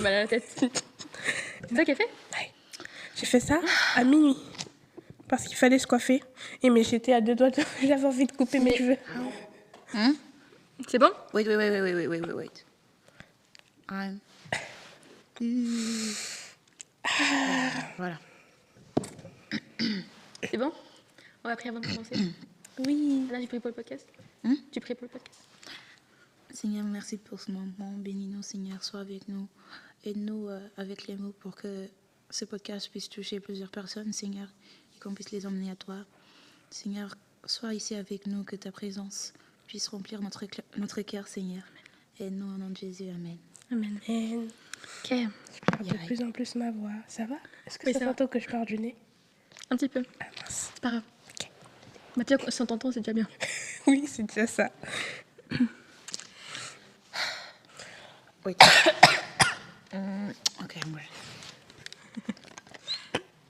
mal à la tête. C'est ça qu'elle fait? Ouais. J'ai fait ça à minuit. Parce qu'il fallait se coiffer. Et mais j'étais à 2 doigts de... J'avais envie de couper mes cheveux. C'est bon? Wait. I'm... Voilà. C'est bon? On va prier avant de commencer. Oui. Là, tu pries pour le podcast? Tu pries pour le podcast? Seigneur, merci pour ce moment. Bénis-nous, Seigneur, sois avec nous. Aide-nous avec les mots pour que ce podcast puisse toucher plusieurs personnes, Seigneur, et qu'on puisse les emmener à toi. Seigneur, sois ici avec nous, que ta présence puisse remplir notre cœur, Seigneur. Aide-nous au nom de Jésus. Amen. Amen. Ok. Je perds de plus en plus ma voix. Ça va? Est-ce que Oui, ça ça va. s'entend que je pars du nez? Un petit peu. Ah mince. C'est pas grave. Bah, tu vois, si on t'entend, c'est déjà bien. Oui, c'est déjà ça. Wait. Ok,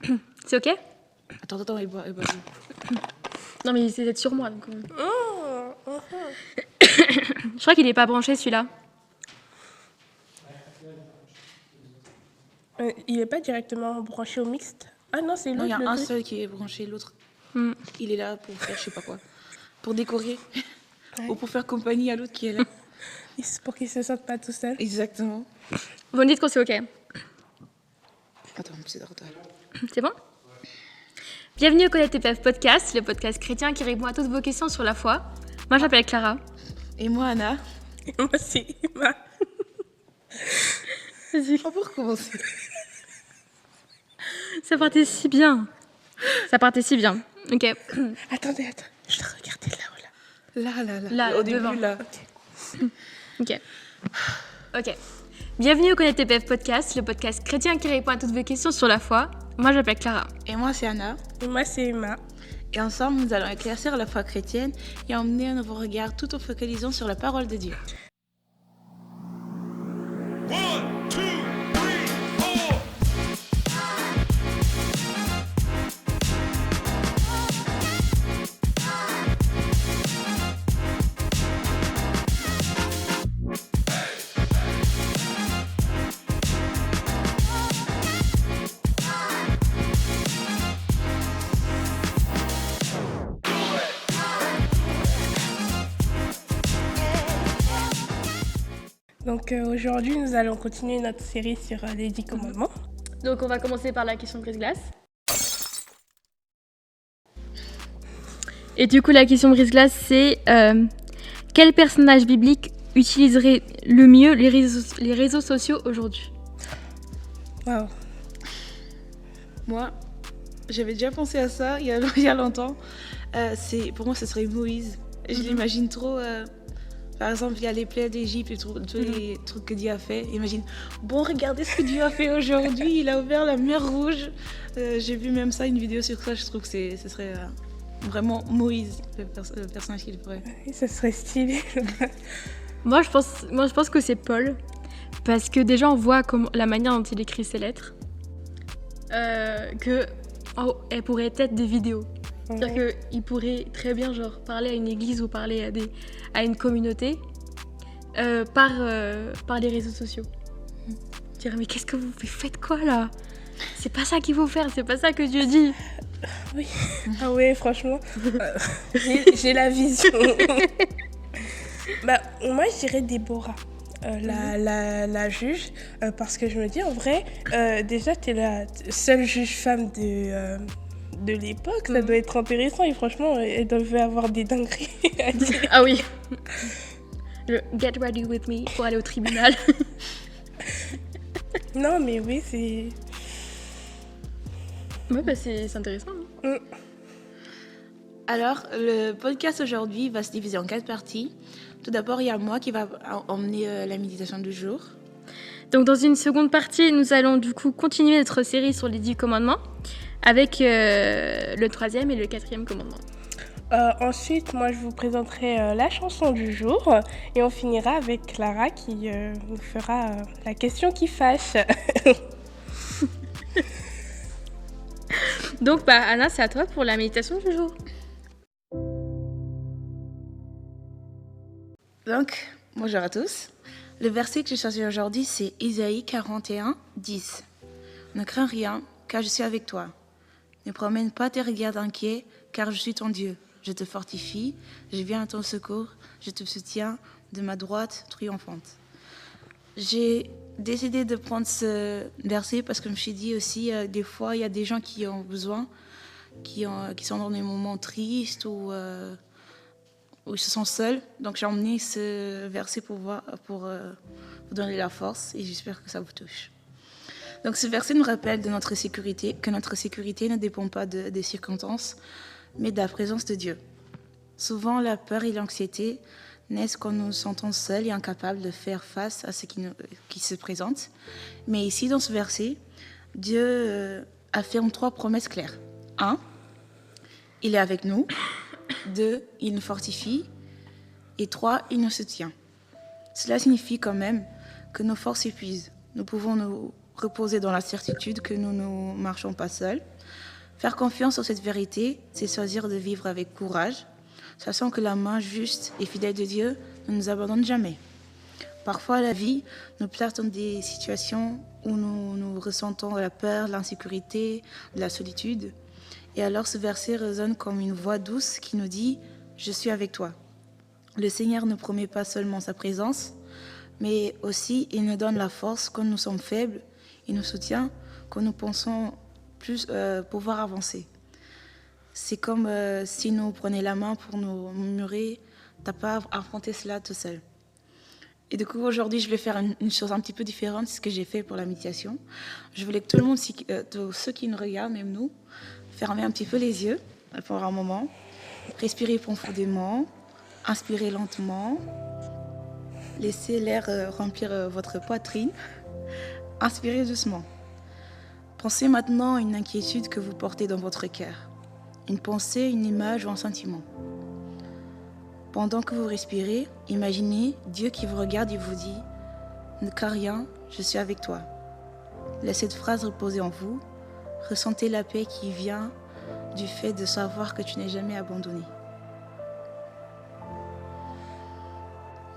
ouais. C'est ok? Attends, il boit. Non, mais il essaie d'être sur moi. Donc, Oh, Je crois qu'il est pas branché celui-là. il est pas directement branché au mixte? Ah non, c'est Non, il y l'autre. a le un truc. seul qui est branché, l'autre, Hmm. il est là pour faire je sais pas quoi. Pour décorer. Ouais. Ou pour faire compagnie à l'autre qui est là. C'est pour qu'il se sente pas tout seul. Exactement. Vous me dites quand c'est ok. Attends, c'est retard. C'est bon? Bienvenue au Connaître tes PF Podcast, le podcast chrétien qui répond à toutes vos questions sur la foi. Moi, je m'appelle Clara. Et moi, Anna. Et moi, c'est Emma. Vas-y. On peut recommencer. Ça partait si bien. Ok. Attendez. Je dois regarder là. Là, Au début, devant. là. Ok. Bienvenue au Connaître tes PF Podcast, le podcast chrétien qui répond à toutes vos questions sur la foi. Moi, je m'appelle Clara. Et moi, c'est Anna. Et moi, c'est Emma. Et ensemble, nous allons éclaircir la foi chrétienne et emmener un nouveau regard tout en focalisant sur la parole de Dieu. 1, 2, 3, 4. Donc aujourd'hui, nous allons continuer notre série sur les 10 commandements. Donc, on va commencer par la question brise-glace. Et du coup, la question brise-glace, c'est quel personnage biblique utiliserait le mieux les réseaux sociaux aujourd'hui? Waouh. Moi, j'avais déjà pensé à ça il y a longtemps. Pour moi, ce serait Moïse. Je l'imagine trop... Par exemple, il y a les plaies d'Égypte et tous les trucs que Dieu a fait. Imagine, bon, regardez ce que Dieu a fait aujourd'hui. Il a ouvert la mer Rouge. J'ai vu même ça, une vidéo sur ça. Je trouve que ce serait vraiment Moïse, le personnage qu'il ferait. Et ça serait stylé. Moi, je pense que c'est Paul. Parce que déjà, on voit la manière dont il écrit ses lettres. Elle pourrait être des vidéos. C'est-à-dire qu'il pourrait très bien parler à une église ou parler à une communauté par les réseaux sociaux. Dire mais qu'est-ce que vous faites quoi là? C'est pas ça qu'il faut faire, c'est pas ça que Dieu dit. Oui. Ah ouais, franchement, j'ai la vision. Moi, je dirais Déborah, la juge, parce que je me dis en vrai, déjà, t'es la seule juge femme de l'époque, ça doit être intéressant et franchement, elle devait avoir des dingueries à dire. Ah oui. Le get ready with me pour aller au tribunal. Non, mais oui, c'est... Ouais, c'est intéressant. Hein. Alors, le podcast aujourd'hui va se diviser en 4 parties. Tout d'abord, il y a moi qui va emmener la méditation du jour. Donc dans une seconde partie, nous allons du coup continuer notre série sur les 10 commandements avec le 3e et le 4e commandement. Ensuite, moi, je vous présenterai la chanson du jour et on finira avec Clara qui nous fera la question qui fâche. Donc, Anna, c'est à toi pour la méditation du jour. Donc, bonjour à tous. Le verset que j'ai choisi aujourd'hui, c'est Isaïe 41, 10. Ne crains rien, car je suis avec toi. Ne promène pas tes regards inquiets, car je suis ton Dieu. Je te fortifie, je viens à ton secours, je te soutiens de ma droite triomphante. J'ai décidé de prendre ce verset parce que je me suis dit aussi, des fois, il y a des gens qui ont besoin, qui sont dans des moments tristes ou ils se sentent seuls. Donc j'ai emmené ce verset pour vous donner la force et j'espère que ça vous touche. Donc ce verset nous rappelle de notre sécurité, que notre sécurité ne dépend pas des circonstances, mais de la présence de Dieu. Souvent, la peur et l'anxiété naissent quand nous nous sentons seuls et incapables de faire face à ce qui se présente. Mais ici, dans ce verset, Dieu affirme 3 promesses claires. 1, il est avec nous. 2, il nous fortifie. Et 3, il nous soutient. Cela signifie quand même que nos forces s'épuisent. Nous pouvons nous reposer dans la certitude que nous ne marchons pas seuls. Faire confiance en cette vérité, c'est choisir de vivre avec courage, sachant que la main juste et fidèle de Dieu ne nous abandonne jamais. Parfois, la vie nous place dans des situations où nous ressentons la peur, l'insécurité, de la solitude. Et alors ce verset résonne comme une voix douce qui nous dit « Je suis avec toi ». Le Seigneur ne promet pas seulement sa présence, mais aussi il nous donne la force quand nous sommes faibles, il nous soutient quand nous pensons plus pouvoir avancer. C'est comme si nous prenait la main pour nous murmurer « T'as pas à affronter cela tout seul ». Et du coup, aujourd'hui, je vais faire une chose un petit peu différente de ce que j'ai fait pour la méditation. Je voulais que tout le monde, tous ceux qui nous regardent, même nous, fermer un petit peu les yeux pour un moment, respirer profondément, inspirer lentement, laissez l'air remplir votre poitrine, inspirez doucement. Pensez maintenant à une inquiétude que vous portez dans votre cœur, une pensée, une image ou un sentiment. Pendant que vous respirez, imaginez Dieu qui vous regarde et vous dit « Ne crains rien, je suis avec toi ». Laissez cette phrase reposer en vous. Ressentez la paix qui vient du fait de savoir que tu n'es jamais abandonné.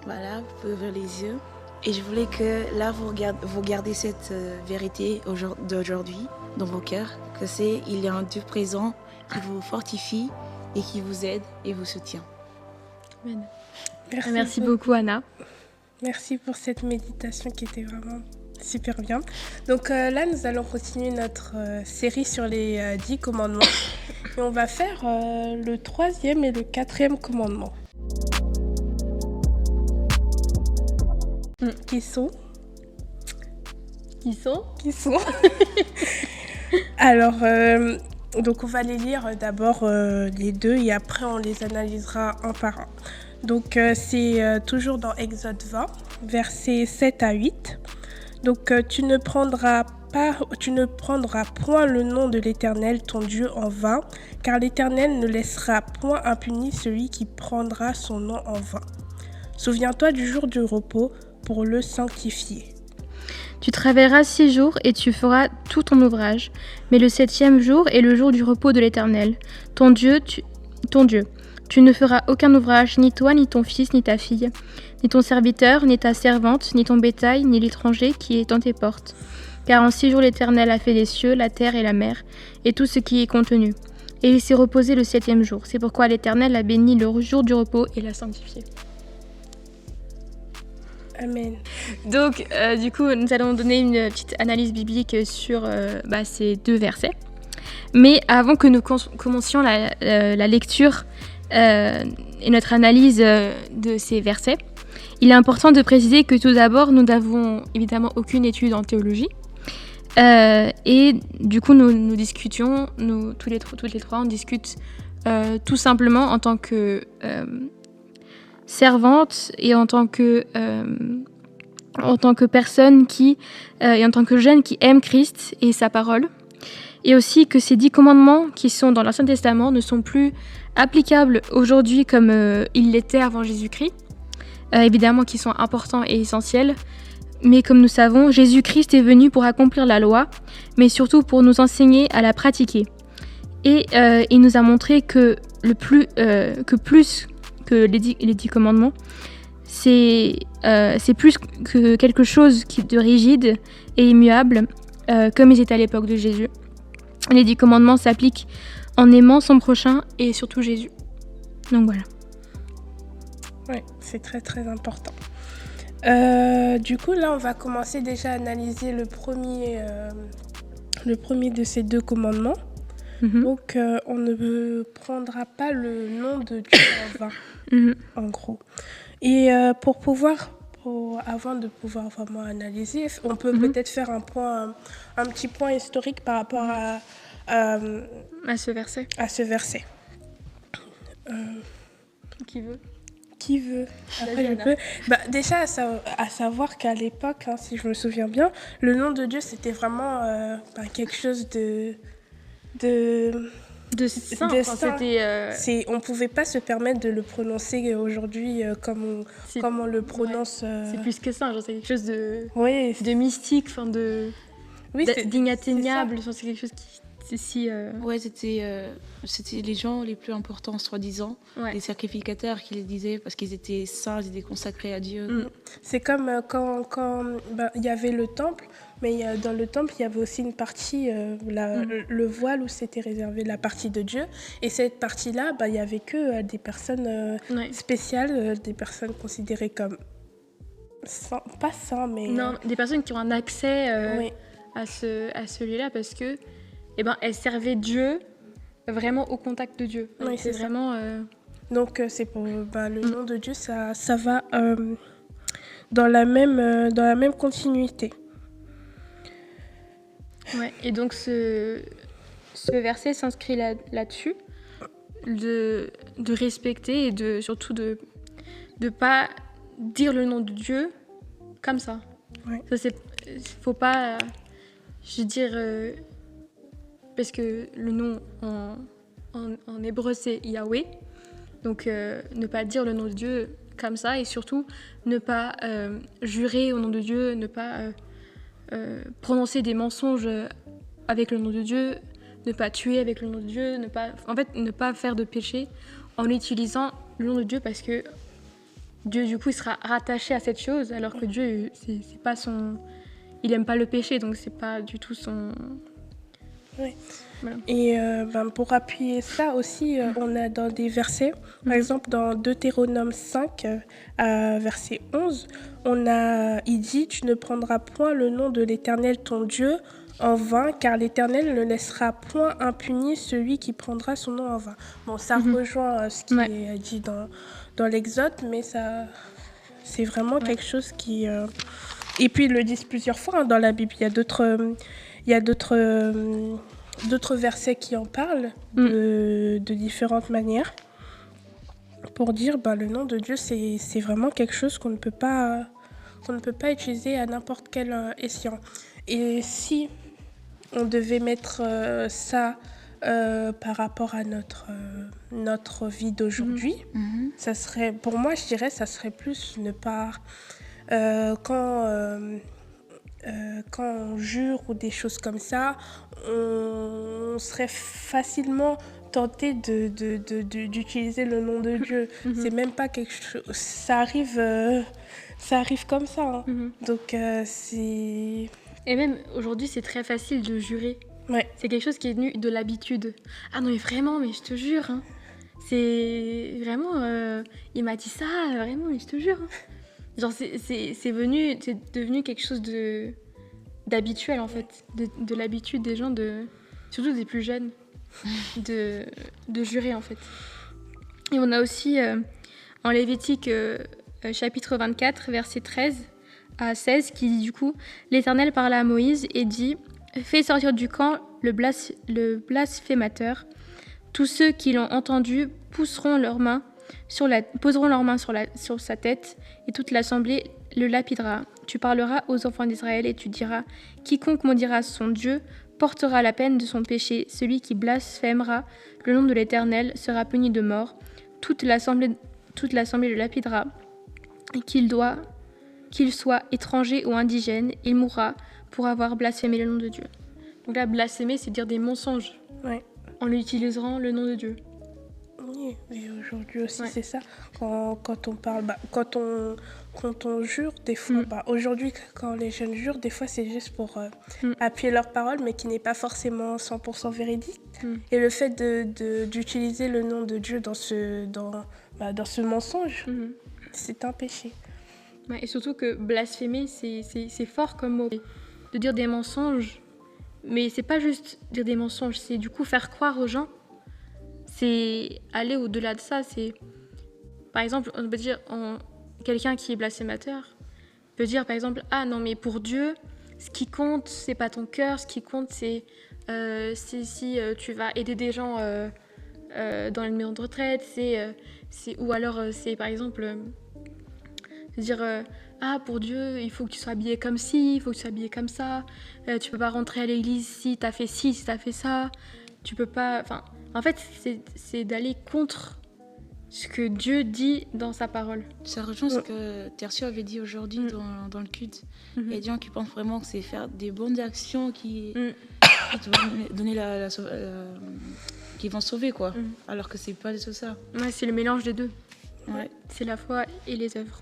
Voilà, vous pouvez ouvrir les yeux. Et je voulais que là, vous gardez cette vérité d'aujourd'hui dans vos cœurs, que il y a un Dieu présent qui vous fortifie et qui vous aide et vous soutient. Amen. Merci beaucoup, Anna. Merci pour cette méditation qui était vraiment super bien. Donc là, nous allons continuer notre série sur les 10 commandements. Et on va faire le 3e et le 4e commandement. Qui sont Alors, donc on va les lire d'abord les deux et après on les analysera un par un. Donc c'est toujours dans Exode 20, versets 7 à 8. Donc tu ne prendras point le nom de l'Éternel ton Dieu en vain, car l'Éternel ne laissera point impuni celui qui prendra son nom en vain. Souviens-toi du jour du repos pour le sanctifier. Tu travailleras 6 jours et tu feras tout ton ouvrage, mais le 7e jour est le jour du repos de l'Éternel, ton Dieu. Tu ne feras aucun ouvrage, ni toi, ni ton fils, ni ta fille, ni ton serviteur, ni ta servante, ni ton bétail, ni l'étranger qui est dans tes portes. Car en 6 jours l'Éternel a fait les cieux, la terre et la mer, et tout ce qui est contenu. Et il s'est reposé le 7e jour. C'est pourquoi l'Éternel a béni le jour du repos et l'a sanctifié. Amen. Donc, du coup, nous allons donner une petite analyse biblique sur ces 2 versets. Mais avant que nous commencions la lecture et notre analyse de ces versets, il est important de préciser que tout d'abord, nous n'avons évidemment aucune étude en théologie. Et du coup, nous discutions, toutes les trois, on discute tout simplement en tant que servante et en tant que personne et en tant que jeune qui aime Christ et sa parole. Et aussi que ces 10 commandements qui sont dans l'Ancien Testament ne sont plus applicables aujourd'hui comme ils l'étaient avant Jésus-Christ. Évidemment qu'ils sont importants et essentiels. Mais comme nous savons, Jésus-Christ est venu pour accomplir la loi, mais surtout pour nous enseigner à la pratiquer. Et il nous a montré que plus que les 10 commandements, c'est plus que quelque chose de rigide et immuable, comme ils étaient à l'époque de Jésus. Les 10 commandements s'appliquent en aimant son prochain et surtout Jésus. Donc voilà. Oui, c'est très très important. Du coup, là, on va commencer déjà à analyser le premier de ces 2 commandements. Donc, on ne prendra pas le nom de Dieu en vain, en gros. Et avant de pouvoir vraiment analyser, on peut peut-être faire un petit point historique par rapport à ce verset. À ce verset. Qui veut Après, je peux. Déjà, à savoir qu'à l'époque, si je me souviens bien, le nom de Dieu, c'était vraiment quelque chose de saint. On ne pouvait pas se permettre de le prononcer aujourd'hui comme on le prononce. C'est plus que ça, c'est quelque chose de mystique, d'inatteignable. C'est quelque chose qui... c'était les gens les plus importants, soi-disant, les sacrificateurs qui les disaient parce qu'ils étaient saints, ils étaient consacrés à Dieu. C'est comme quand il y avait le temple, mais dans le temple, il y avait aussi une partie, le voile où c'était réservé la partie de Dieu. Et cette partie-là, il n'y avait que des personnes spéciales, des personnes considérées comme pas saints, mais... Non, des personnes qui ont un accès à celui-là parce que elle servait Dieu vraiment au contact de Dieu. Oui, c'est vraiment... Donc, c'est pour le nom de Dieu, ça va dans la même continuité. Ouais, et donc ce verset s'inscrit là-dessus, de respecter et surtout de pas dire le nom de Dieu comme ça. Ouais. Ça faut pas, je veux dire... parce que le nom en hébreu c'est Yahweh, donc ne pas dire le nom de Dieu comme ça et surtout ne pas jurer au nom de Dieu, ne pas prononcer des mensonges avec le nom de Dieu, ne pas tuer avec le nom de Dieu, ne pas faire de péché en utilisant le nom de Dieu parce que Dieu du coup il sera rattaché à cette chose alors que Dieu c'est pas il aime pas le péché donc c'est pas du tout son... Oui. Voilà. Et pour appuyer ça aussi, on a dans des versets, par exemple dans Deutéronome 5, verset 11, il dit « Tu ne prendras point le nom de l'Éternel ton Dieu en vain, car l'Éternel ne laissera point impuni celui qui prendra son nom en vain. » Bon, ça rejoint ce qui est dit dans l'Exode, mais ça, c'est vraiment quelque chose qui... Et puis, ils le disent plusieurs fois dans la Bible. Il y a d'autres versets qui en parlent de différentes manières pour dire le nom de Dieu, c'est vraiment quelque chose qu'on ne peut pas utiliser à n'importe quel escient. Et si on devait mettre ça par rapport à notre vie d'aujourd'hui, ça serait, pour moi, je dirais, ça serait plus ne pas... quand on jure ou des choses comme ça, on serait facilement tenté d'utiliser le nom de Dieu. C'est même pas quelque chose... Ça arrive comme ça. Donc, c'est... Et même aujourd'hui, c'est très facile de jurer. Ouais. C'est quelque chose qui est venu de l'habitude. Ah non, mais vraiment, mais je te jure. C'est vraiment... il m'a dit ça, vraiment, mais je te jure. Genre, c'est devenu quelque chose d'habituel, en fait. De l'habitude des gens, surtout des plus jeunes, de jurer, en fait. Et on a aussi, en Lévitique, chapitre 24, verset 13 à 16, qui dit du coup « L'Éternel parla à Moïse et dit « Fais sortir du camp le blasphémateur. Tous ceux qui l'ont entendu poseront leurs mains sur sa tête, et toute l'assemblée le lapidera. Tu parleras aux enfants d'Israël et tu diras, quiconque maudira son Dieu portera la peine de son péché. Celui qui blasphémera le nom de l'Éternel sera puni de mort. Toute l'assemblée le lapidera, et qu'il soit étranger ou indigène, il mourra pour avoir blasphémé le nom de Dieu. » Donc là, blasphémer, c'est dire des mensonges en utilisant le nom de Dieu. dernier. Et aujourd'hui aussi, Ouais. c'est ça. Quand on parle, quand on jure, des fois, aujourd'hui, quand les jeunes jurent, des fois, c'est juste pour appuyer leurs paroles, mais qui n'est pas forcément 100% véridique. Et le fait d'utiliser le nom de Dieu dans ce mensonge, c'est un péché. Ouais, et surtout que blasphémer, c'est fort comme mot. De dire des mensonges, mais c'est pas juste dire des mensonges, c'est du coup faire croire aux gens. C'est aller au-delà de ça. C'est, par exemple, on peut dire, quelqu'un qui est blasphémateur peut dire, par exemple, ah non, mais pour Dieu, ce qui compte, c'est pas ton cœur, ce qui compte, c'est si tu vas aider des gens dans une maison de retraite, ou alors c'est par exemple dire ah pour Dieu il faut que tu sois habillé comme ci, il faut que tu sois habillé comme ça, tu peux pas rentrer à l'église si t'as fait ci, si t'as fait ça, tu peux pas, enfin en fait c'est d'aller contre ce que Dieu dit dans sa parole. Ça rejoint ce que Tertio avait dit aujourd'hui dans le culte. Il y a des gens qui pensent vraiment que c'est faire des bonnes actions qui te vont donner qui vont sauver, quoi. Alors que c'est pas du tout ça. Ouais, c'est le mélange des deux. Ouais. C'est la foi et les œuvres.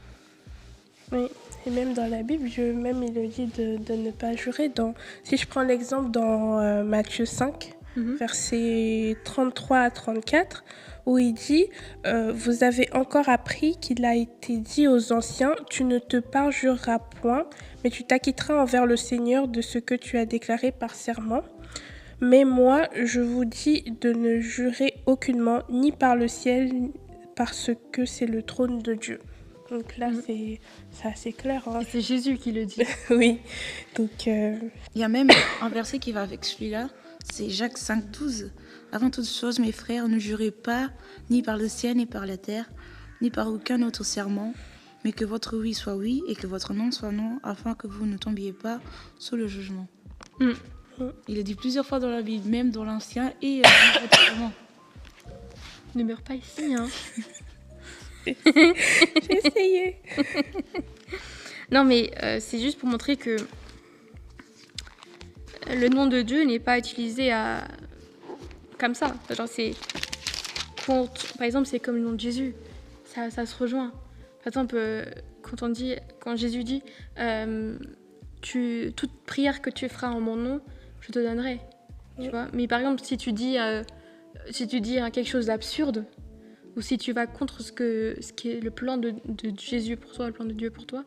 Oui, et même dans la Bible, il le dit de ne pas jurer. Si je prends l'exemple dans Matthieu 5, versets 33 à 34, où il dit vous avez encore appris qu'il a été dit aux anciens, tu ne te parjureras point, mais tu t'acquitteras envers le Seigneur de ce que tu as déclaré par serment. Mais moi, je vous dis de ne jurer aucunement, ni par le ciel, parce que c'est le trône de Dieu. Donc là, c'est assez clair. Hein. Et c'est Jésus qui le dit. Oui. Donc, Il y a même un verset qui va avec celui-là, c'est Jacques 5,12. Avant toute chose, mes frères, ne jurez pas ni par le ciel, ni par la terre, ni par aucun autre serment, mais que votre oui soit oui et que votre non soit non, afin que vous ne tombiez pas sous le jugement. Il est dit plusieurs fois dans la Bible, même dans l'Ancien et dans le Testament. Ne meurs pas ici, hein. j'ai essayé. Non, mais c'est juste pour montrer que le nom de Dieu n'est pas utilisé comme ça. Genre, par exemple, c'est comme le nom de Jésus. Ça se rejoint. Par exemple, quand Jésus dit toute prière que tu feras en mon nom, je te donnerai. Tu vois. Mais par exemple, si tu dis quelque chose d'absurde, ou si tu vas contre ce qui est le plan de Jésus pour toi, le plan de Dieu pour toi,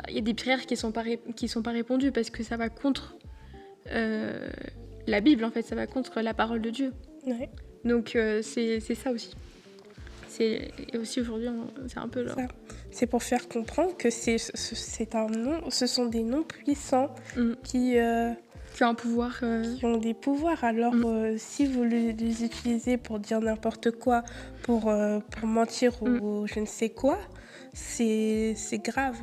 il y a des prières qui sont pas répondues parce que ça va contre la Bible, en fait, ça va contre la parole de Dieu. Ouais. Donc c'est ça aussi. Et aussi aujourd'hui, c'est un peu genre... C'est pour faire comprendre que c'est un nom, ce sont des noms puissants qui ont un pouvoir. Qui ont des pouvoirs. Alors, si vous les utilisez pour dire n'importe quoi, pour mentir ou je ne sais quoi, c'est grave.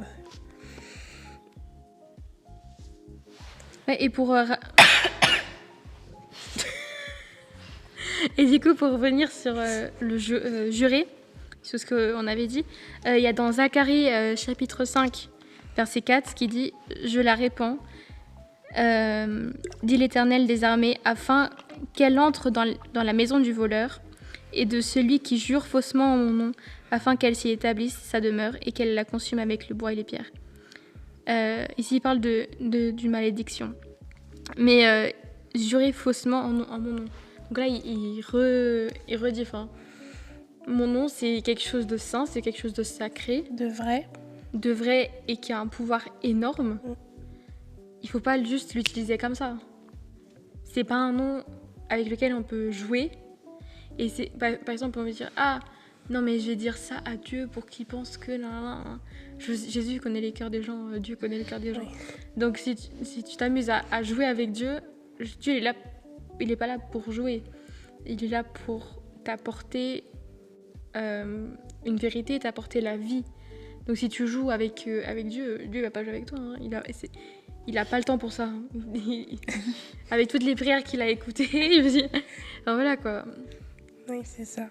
Ouais, et et du coup, pour revenir sur le jurer, sur ce qu'on avait dit, il y a dans Zacharie chapitre 5, verset 4, qui dit « Je la répands, dit l'Éternel des armées, afin qu'elle entre dans la maison du voleur et de celui qui jure faussement en mon nom, afin qu'elle s'y établisse sa demeure et qu'elle la consume avec le bois et les pierres. » Ici, il parle d'une malédiction. Mais jurer faussement en mon nom. Donc là, il redit, enfin, mon nom, c'est quelque chose de saint, c'est quelque chose de sacré. De vrai et qui a un pouvoir énorme. Il faut pas juste l'utiliser comme ça. C'est pas un nom avec lequel on peut jouer. Et par exemple, on veut dire, ah, non mais je vais dire ça à Dieu pour qu'il pense que... Jésus connaît les cœurs des gens, Dieu connaît les cœurs des gens. Oui. Donc si tu t'amuses à jouer avec Dieu, Dieu est là, il n'est pas là pour jouer. Il est là pour t'apporter une vérité, t'apporter la vie. Donc si tu joues avec Dieu, Dieu va pas jouer avec toi. Hein. Il a pas le temps pour ça. Hein. Avec toutes les prières qu'il a écoutées, je me dis... Enfin, voilà quoi. Oui, c'est ça.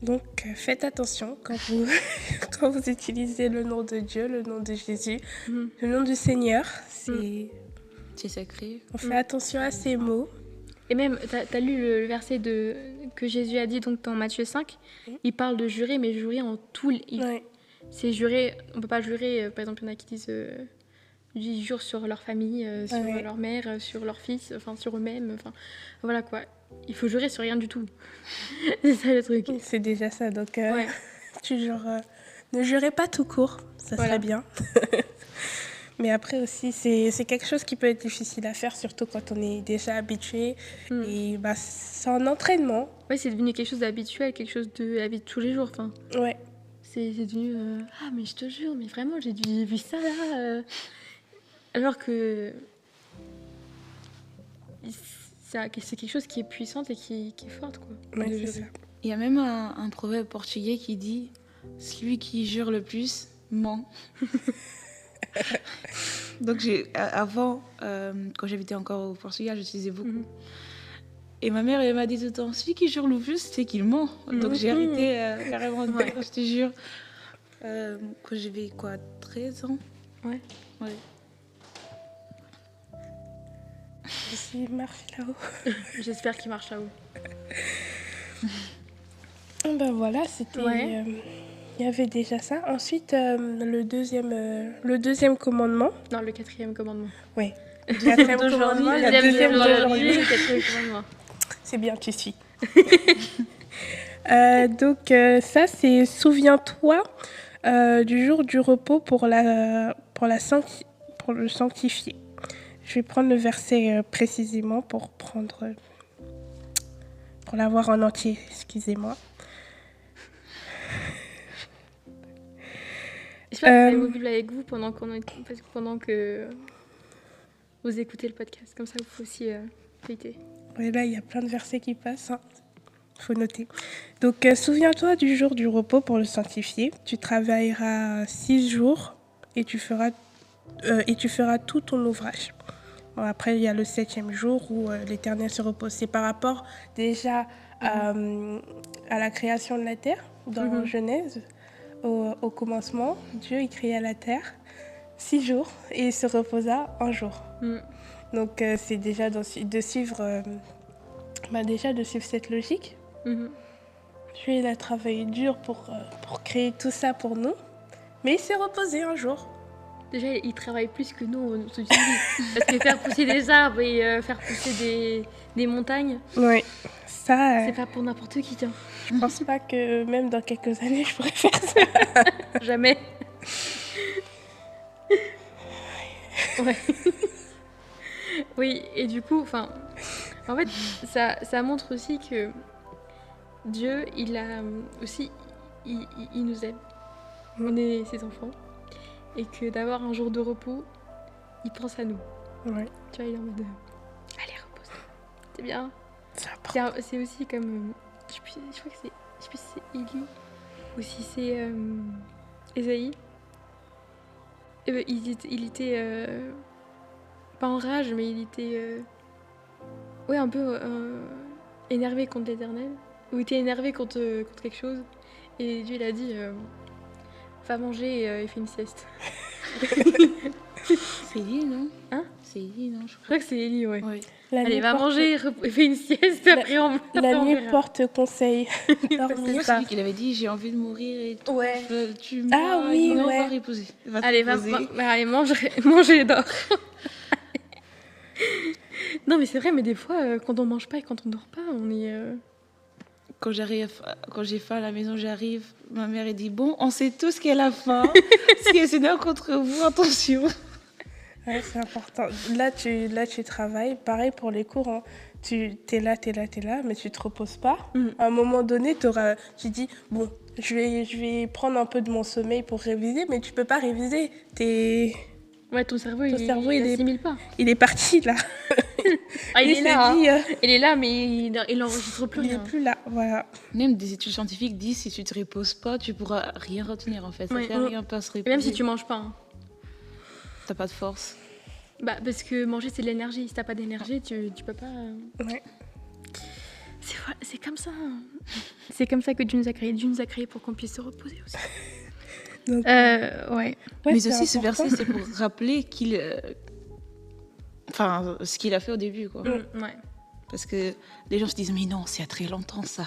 Donc, faites attention quand vous utilisez le nom de Dieu, le nom de Jésus, le nom du Seigneur. C'est sacré. On fait attention à ces mots. Et même, t'as lu le verset que Jésus a dit donc dans Matthieu 5. Il parle de jurer, mais jurer en tout. Ouais. C'est jurer, on peut pas jurer, par exemple, il y en a qui disent, ils jurent sur leur famille, sur Ouais. leur mère, sur leur fils, enfin sur eux-mêmes, enfin voilà quoi. Il faut jurer sur rien du tout. C'est ça le truc. C'est déjà ça. Donc, Ouais. tu jures, ne jurez pas tout court. Ça Voilà. serait bien. Mais après aussi, c'est quelque chose qui peut être difficile à faire, surtout quand on est déjà habitué. Mm. Et bah, c'est un entraînement. Ouais, c'est devenu quelque chose d'habituel, quelque chose de la vie de tous les jours. Enfin, Ouais. c'est devenu ah mais je te jure, mais vraiment j'ai vu ça là. Alors que c'est quelque chose qui est puissante et qui est forte quoi. Ouais, de c'est jurer. ça. Il y a même un proverbe portugais qui dit « Celui qui jure le plus ment ». Donc avant, quand j'habitais encore au Portugal, j'utilisais beaucoup. Mhm. Et ma mère, elle m'a dit tout le temps, celui qui jure le plus, c'est qu'il ment. Donc j'ai arrêté carrément de dire, je te jure. Quand j'avais 13 ans. Ouais. Ouais. Ici, marche là-haut. J'espère qu'il marche là-haut. Ben voilà, c'était. Ouais. Il y avait déjà ça. Ensuite, le deuxième commandement. Non, le 4e commandement. Oui. Le quatrième commandement, la deuxième d'aujourd'hui. le 4e commandement. C'est bien, tu suis. Donc, ça, c'est souviens-toi du jour du repos pour le sanctifier. Je vais prendre le verset précisément pour l'avoir en entier, excusez-moi. J'espère que vous avez vos Bibles avec vous pendant que vous écoutez le podcast. Comme ça, vous pouvez aussi feuilleter. Oui, là, il y a plein de versets qui passent. Il faut noter. Donc, souviens-toi du jour du repos pour le sanctifier. Tu travailleras 6 jours et tu feras tout ton ouvrage. Bon, après, il y a le 7e jour où l'Éternel se repose. C'est par rapport déjà à la création de la terre dans Genèse. Au commencement, Dieu il créa la terre 6 jours et il se reposa un jour. Donc c'est déjà de suivre cette logique. Dieu il a travaillé dur pour créer tout ça pour nous, mais il s'est reposé un jour. Déjà, il travaille plus que nous, parce que faire pousser des arbres et faire pousser des montagnes, Oui, ça, c'est pas pour n'importe qui, tiens. je pense pas que même dans quelques années je pourrais faire ça. Jamais. Ouais. Oui, et du coup, en fait, ça montre aussi que Dieu, il a aussi, il nous aime. On est ses enfants. Et que d'avoir un jour de repos, il pense à nous. Ouais, Tu vois, il est en mode allez, repose. C'est bien. c'est important. C'est aussi comme. Je crois que c'est. Je sais plus si c'est Élie ou si c'est Ésaïe. Et ben, il était. Pas en rage, mais il était. Ouais, un peu énervé contre l'Éternel. Ou il était énervé contre quelque chose. Et Dieu, il a dit va manger et fais une sieste. C'est Élie, non? Hein? C'est Élie, non? Je crois que c'est Élie, ouais. Oui. La Allez, nuit va porte- manger et fais une sieste. Après, La on nuit verra. porte conseil. Je Dormir crois que c'est pas. lui qui l'avait dit, j'ai envie de mourir et tout. Ouais. Tu Ah m'as oui, dit, non, ouais. va reposer. Va te Allez, va, reposer. allez, mange et dors. Non, mais c'est vrai, mais des fois, quand on mange pas et quand on dort pas, on est. Quand j'ai faim à la maison, j'arrive, ma mère elle dit bon, on sait tous qu'elle a faim. Si elle s'énerve contre vous, attention. Ouais, c'est important. Là, tu travailles. Pareil pour les cours. Hein. T'es là, mais tu te reposes pas. À un moment donné, tu dis, bon, je vais prendre un peu de mon sommeil pour réviser, mais tu peux pas réviser. Ouais, ton cerveau, Ton cerveau, il est- assimile pas. Il est parti, là. Ah, il est s'est là, dit, hein. Il est là, mais il enregistre plus il rien. est plus là. Voilà. Même des études scientifiques disent si tu te reposes pas, tu pourras rien retenir en fait. Ça Ouais. fait rien pas se Et reposer. même si tu manges pas. Hein. T'as pas de force. Bah, parce que manger, c'est de l'énergie. Si t'as pas d'énergie, tu peux pas. Ouais. C'est comme ça. Hein. C'est comme ça que Dieu nous a créés. Dieu nous a créés pour qu'on puisse se reposer aussi. Donc, Ouais. ouais, Mais c'est aussi ce important. verset, c'est pour rappeler qu'il, enfin, ce qu'il a fait au début quoi. Ouais. Parce que les gens se disent, mais non, c'est il y a très longtemps ça.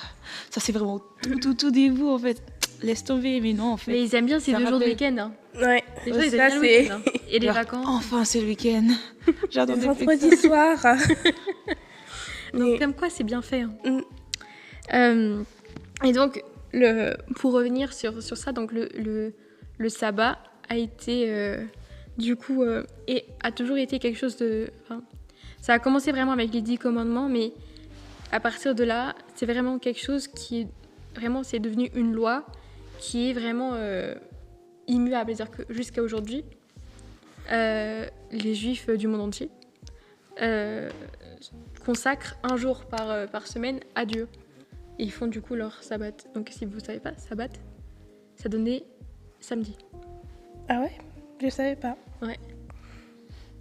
Ça, c'est vraiment tout début, en fait. Laisse tomber, mais non, en fait. Mais ils aiment bien ces Ça 2 jours de rappelle. week-end. Hein. Ouais. Les gens, ils Ça, aiment bien le c'est week-end. Hein. Et les Genre, vacances. enfin, c'est le week-end. J'attendais plus que vendredi ça. soir. Donc, Mais- comme quoi, c'est bien fait. Hein. Mm. Et donc, pour revenir sur ça, donc le sabbat a été, du coup, et a toujours été quelque chose de... enfin, ça a commencé vraiment avec les 10 commandements, mais à partir de là, c'est vraiment quelque chose qui, vraiment, c'est devenu une loi qui est vraiment immuable. C'est-à-dire que jusqu'à aujourd'hui, les juifs du monde entier consacrent un jour par semaine à Dieu. Et ils font du coup leur sabbat. Donc si vous ne savez pas, sabbat, ça donnait samedi. Ah ouais? Je savais pas. Par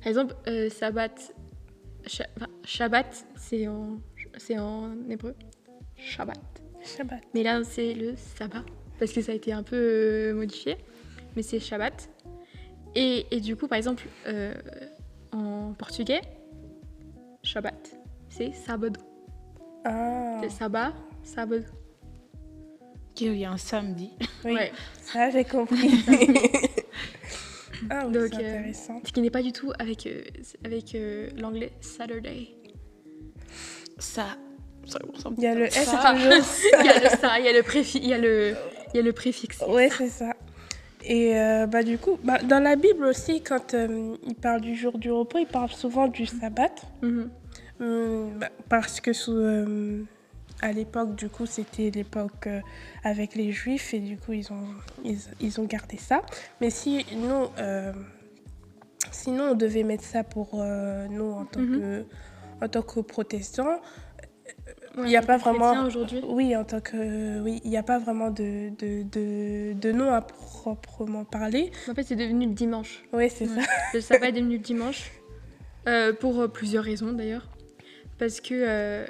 exemple, sabbat, Shabbat, c'est en hébreu. Shabbat. Shabbat. Mais là, c'est le sabbat, parce que ça a été un peu modifié. Mais c'est Shabbat. Et du coup, par exemple, en portugais, Shabbat, c'est sábado. Ah, C'est sabbat, sábado. Qui revient un samedi. oui. Ouais. Ça, j'ai compris. Ah oui, Donc, c'est intéressant. Ce qui n'est pas du tout avec l'anglais Saturday. Ça ressemble Il y a le S Ça. toujours. Il y a le ça, il y a le préfixe. Ouais, c'est ça. Et du coup, dans la Bible aussi, quand il parle du jour du repos, il parle souvent du sabbat. Mhm. Parce que à l'époque, du coup, c'était l'époque avec les Juifs et du coup, ils ont gardé ça. Mais sinon, on devait mettre ça pour nous en tant que protestants. Ouais, Il n'y a en pas tant que vraiment. chrétien aujourd'hui. Oui, il n'y a pas vraiment de nom à proprement parler. En fait, c'est devenu le dimanche. Oui, c'est ça. Le sabbat est devenu le dimanche. Pour plusieurs raisons d'ailleurs. Parce que,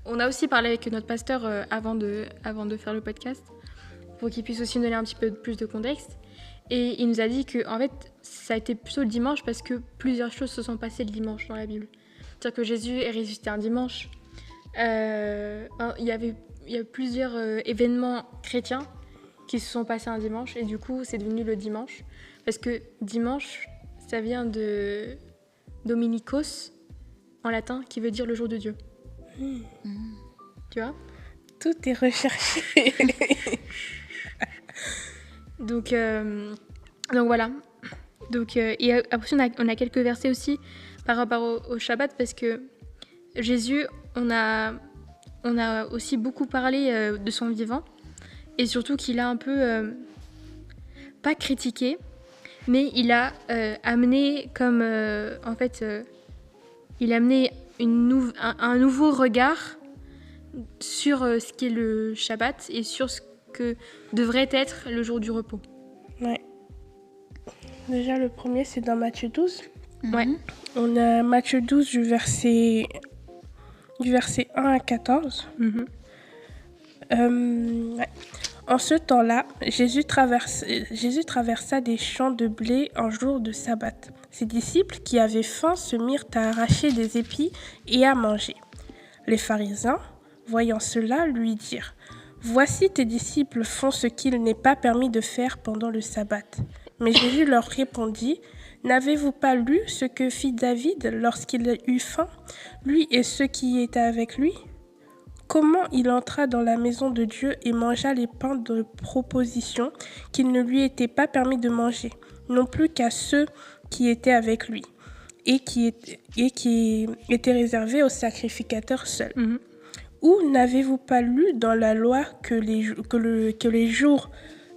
on a aussi parlé avec notre pasteur avant de faire le podcast, pour qu'il puisse aussi nous donner un petit peu plus de contexte. Et il nous a dit que, en fait, ça a été plutôt le dimanche parce que plusieurs choses se sont passées le dimanche dans la Bible. C'est-à-dire que Jésus est ressuscité un dimanche. Il y a plusieurs événements chrétiens qui se sont passés un dimanche et du coup c'est devenu le dimanche parce que dimanche ça vient de Dominicos en latin qui veut dire le jour de Dieu. Tu vois? Tout est recherché. Donc voilà. Donc, et après on a quelques versets aussi par rapport au Shabbat parce que Jésus, on a aussi beaucoup parlé de son vivant et surtout qu'il a un peu, pas critiqué, mais il a amené comme, il a amené un nouveau regard sur ce qu'est le Shabbat et sur ce que devrait être le jour du repos. Ouais. Déjà, le premier, c'est dans Matthieu 12. Ouais. On a Matthieu 12 du verset 1 à 14. Mhm. Ouais. En ce temps-là, Jésus traversa des champs de blé un jour de sabbat. Ses disciples qui avaient faim se mirent à arracher des épis et à manger. Les pharisiens, voyant cela, lui dirent : « Voici tes disciples font ce qu'il n'est pas permis de faire pendant le sabbat. » Mais Jésus leur répondit : « N'avez-vous pas lu ce que fit David lorsqu'il eut faim, lui et ceux qui étaient avec lui ? Comment il entra dans la maison de Dieu et mangea les pains de proposition qu'il ne lui était pas permis de manger, non plus qu'à ceux qui étaient avec lui, et qui étaient réservés aux sacrificateurs seuls. Mhm. Ou n'avez-vous pas lu dans la loi que les jours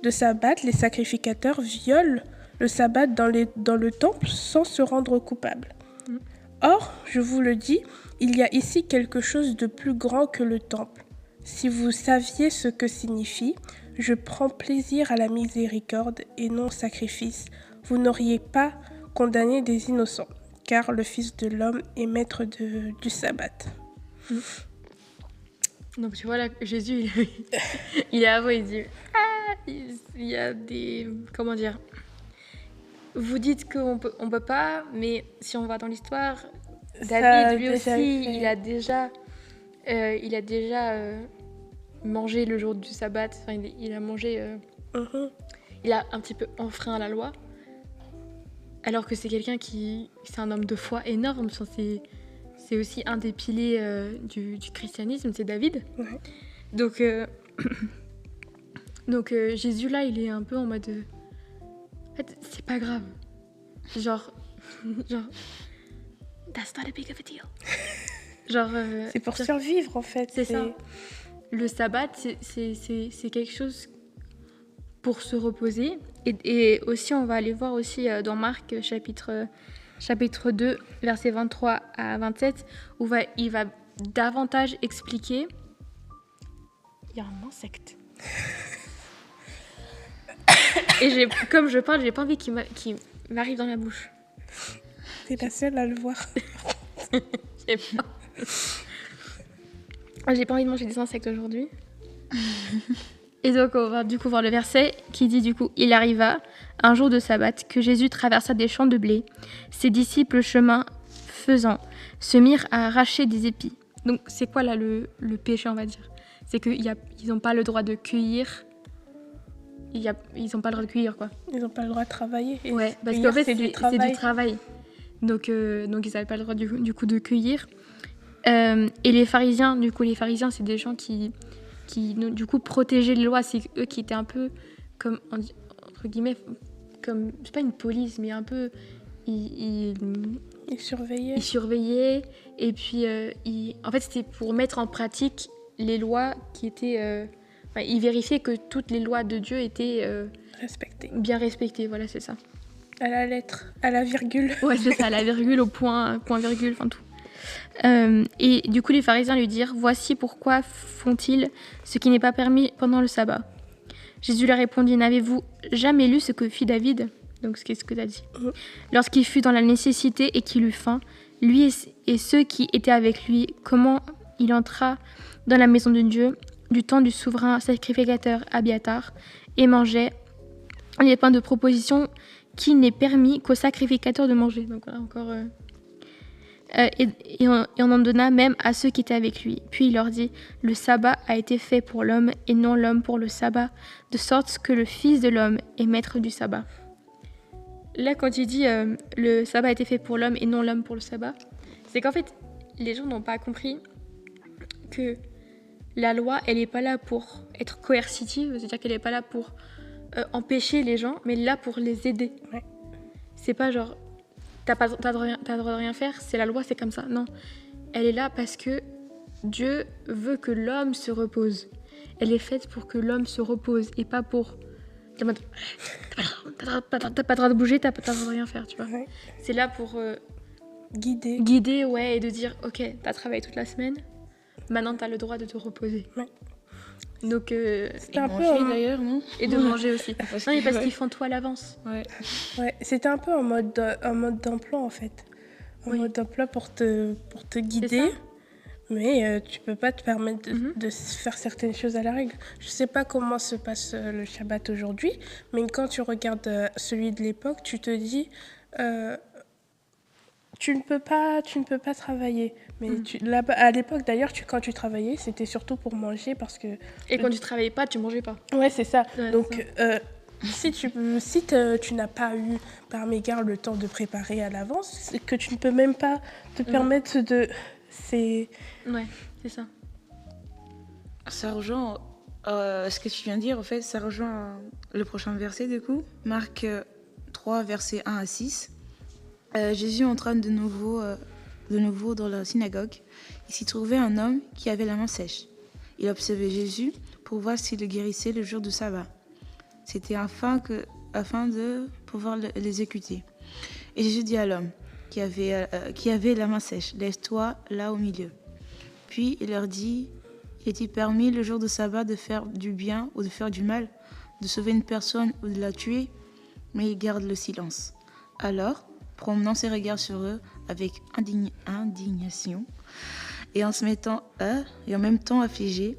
de sabbat, les sacrificateurs violent le sabbat dans le temple sans se rendre coupables ? Or, je vous le dis, il y a ici quelque chose de plus grand que le temple. Si vous saviez ce que signifie « Je prends plaisir à la miséricorde et non au sacrifice », vous n'auriez pas condamné des innocents, car le Fils de l'homme est maître du sabbat. Donc tu vois là, Jésus, il est avant, il dit il y a des... Comment dire ? Vous dites qu'on peut pas, mais si on va dans l'histoire, David, lui déjà aussi, fait. il a déjà mangé le jour du sabbat. Enfin, il a mangé, Mhm. il a un petit peu enfreint la loi. Alors que c'est quelqu'un c'est un homme de foi énorme. Enfin, c'est aussi un des piliers du christianisme, c'est David. Ouais. Donc, Jésus là, il est un peu en mode, en fait, c'est pas grave. Genre, that's not a big of a deal. Genre, C'est pour survivre en fait. c'est ça. Le sabbat, c'est quelque chose pour se reposer. Et aussi, on va aller voir aussi dans Marc chapitre 2, versets 23 à 27, où il va davantage expliquer. Il y a un insecte. Et comme je parle, j'ai pas envie qu'il m'arrive dans la bouche. T'es la seule à le voir. J'ai pas. J'ai pas envie de manger des insectes aujourd'hui. Et donc, on va du coup voir le verset qui dit du coup, il arriva un jour de sabbat que Jésus traversa des champs de blé. Ses disciples, chemin faisant, se mirent à arracher des épis. Donc, c'est quoi là le péché, on va dire? C'est qu'ils n'ont pas le droit de cueillir. Ils n'ont pas le droit de cueillir, quoi. Ils n'ont pas le droit de travailler. Et Ouais, parce cueillir, qu'en fait, c'est du travail. c'est du travail. Donc ils n'avaient pas le droit du coup de cueillir. Et les pharisiens, c'est des gens qui du coup protégeaient les lois. C'est eux qui étaient un peu comme, entre guillemets, comme, c'est pas une police, mais un peu, ils surveillaient. Et puis, en fait, c'était pour mettre en pratique les lois qui étaient... ils vérifiaient que toutes les lois de Dieu étaient Respecté. bien respectées. Voilà, c'est ça. À la lettre, à la virgule. Ouais, c'est ça, la virgule, au point virgule, enfin tout. Et du coup, les pharisiens lui dirent, voici pourquoi font-ils ce qui n'est pas permis pendant le sabbat. Jésus leur répondit, n'avez-vous jamais lu ce que fit David? Donc, c'est ce que tu as dit. Lorsqu'il fut dans la nécessité et qu'il eut faim, lui et ceux qui étaient avec lui, comment il entra dans la maison de Dieu du temps du souverain sacrificateur Abiatar et mangeait les pains de proposition qui n'est permis qu'au sacrificateur de manger. Donc voilà, encore... et on en donna même à ceux qui étaient avec lui. Puis il leur dit, le sabbat a été fait pour l'homme et non l'homme pour le sabbat, de sorte que le Fils de l'homme est maître du sabbat. Là, quand il dit le sabbat a été fait pour l'homme et non l'homme pour le sabbat, c'est qu'en fait, les gens n'ont pas compris que la loi, elle n'est pas là pour être coercitive, c'est-à-dire qu'elle n'est pas là pour empêcher les gens, mais là pour les aider. Ouais. C'est pas genre, t'as le droit de rien faire, c'est la loi, c'est comme ça. Non, elle est là parce que Dieu veut que l'homme se repose. Elle est faite pour que l'homme se repose et pas pour... T'as pas le droit de bouger, t'as pas le droit de rien faire, tu vois. Ouais. C'est là pour Guider. ouais, et de dire, ok, t'as travaillé toute la semaine, maintenant t'as le droit de te reposer. Ouais. Donc, C'était un peu Manger d'ailleurs, non? et de manger aussi. Parce Non, mais parce ouais. qu'ils font tout à l'avance. Ouais. Ouais, c'était un peu en mode d'emploi en fait. En Oui. mode d'emploi pour te guider. ça. Mais tu peux pas te permettre Mhm. de faire certaines choses à la règle. Je sais pas comment se passe le Shabbat aujourd'hui, mais quand tu regardes celui de l'époque, tu te dis tu ne peux pas travailler. Mais là-bas, à l'époque d'ailleurs, quand tu travaillais, c'était surtout pour manger parce que Et quand tu travaillais pas, tu mangeais pas. ouais, c'est ça. Ouais, Donc, si tu n'as pas eu par mégarde le temps de préparer à l'avance, c'est que tu ne peux même pas te permettre de... Ouais, c'est ça. Ça rejoint ce que tu viens de dire, en fait, ça rejoint le prochain verset, du coup. Marc 3, versets 1 à 6. Jésus entra de nouveau dans la synagogue. Il s'y trouvait un homme qui avait la main sèche. Il observait Jésus pour voir s'il le guérissait le jour du sabbat. C'était afin de pouvoir l'exécuter. Et Jésus dit à l'homme qui avait la main sèche, lève-toi là au milieu. Puis il leur dit, il est-il permis le jour de sabbat de faire du bien ou de faire du mal, de sauver une personne ou de la tuer? Mais il garde le silence. Alors, promenant ses regards sur eux avec indignation et en même temps affligé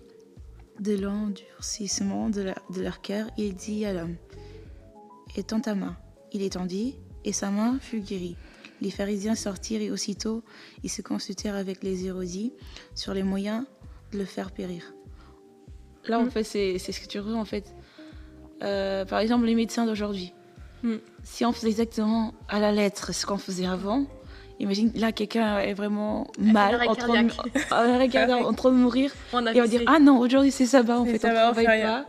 de l'endurcissement de leur cœur, il dit à l'homme, étends ta main. Il étendit et sa main fut guérie. les pharisiens sortirent et aussitôt ils se consultèrent avec les érudits sur les moyens de le faire périr. Là, en fait, c'est ce que tu ressens, en fait. Par exemple, les médecins d'aujourd'hui. Si on faisait exactement à la lettre ce qu'on faisait avant, imagine, là, quelqu'un est vraiment mal, en train de mourir. On a Et on va dire, ah non, aujourd'hui c'est sabbat, en C'est fait, on ne sabbat, on travaille fait pas.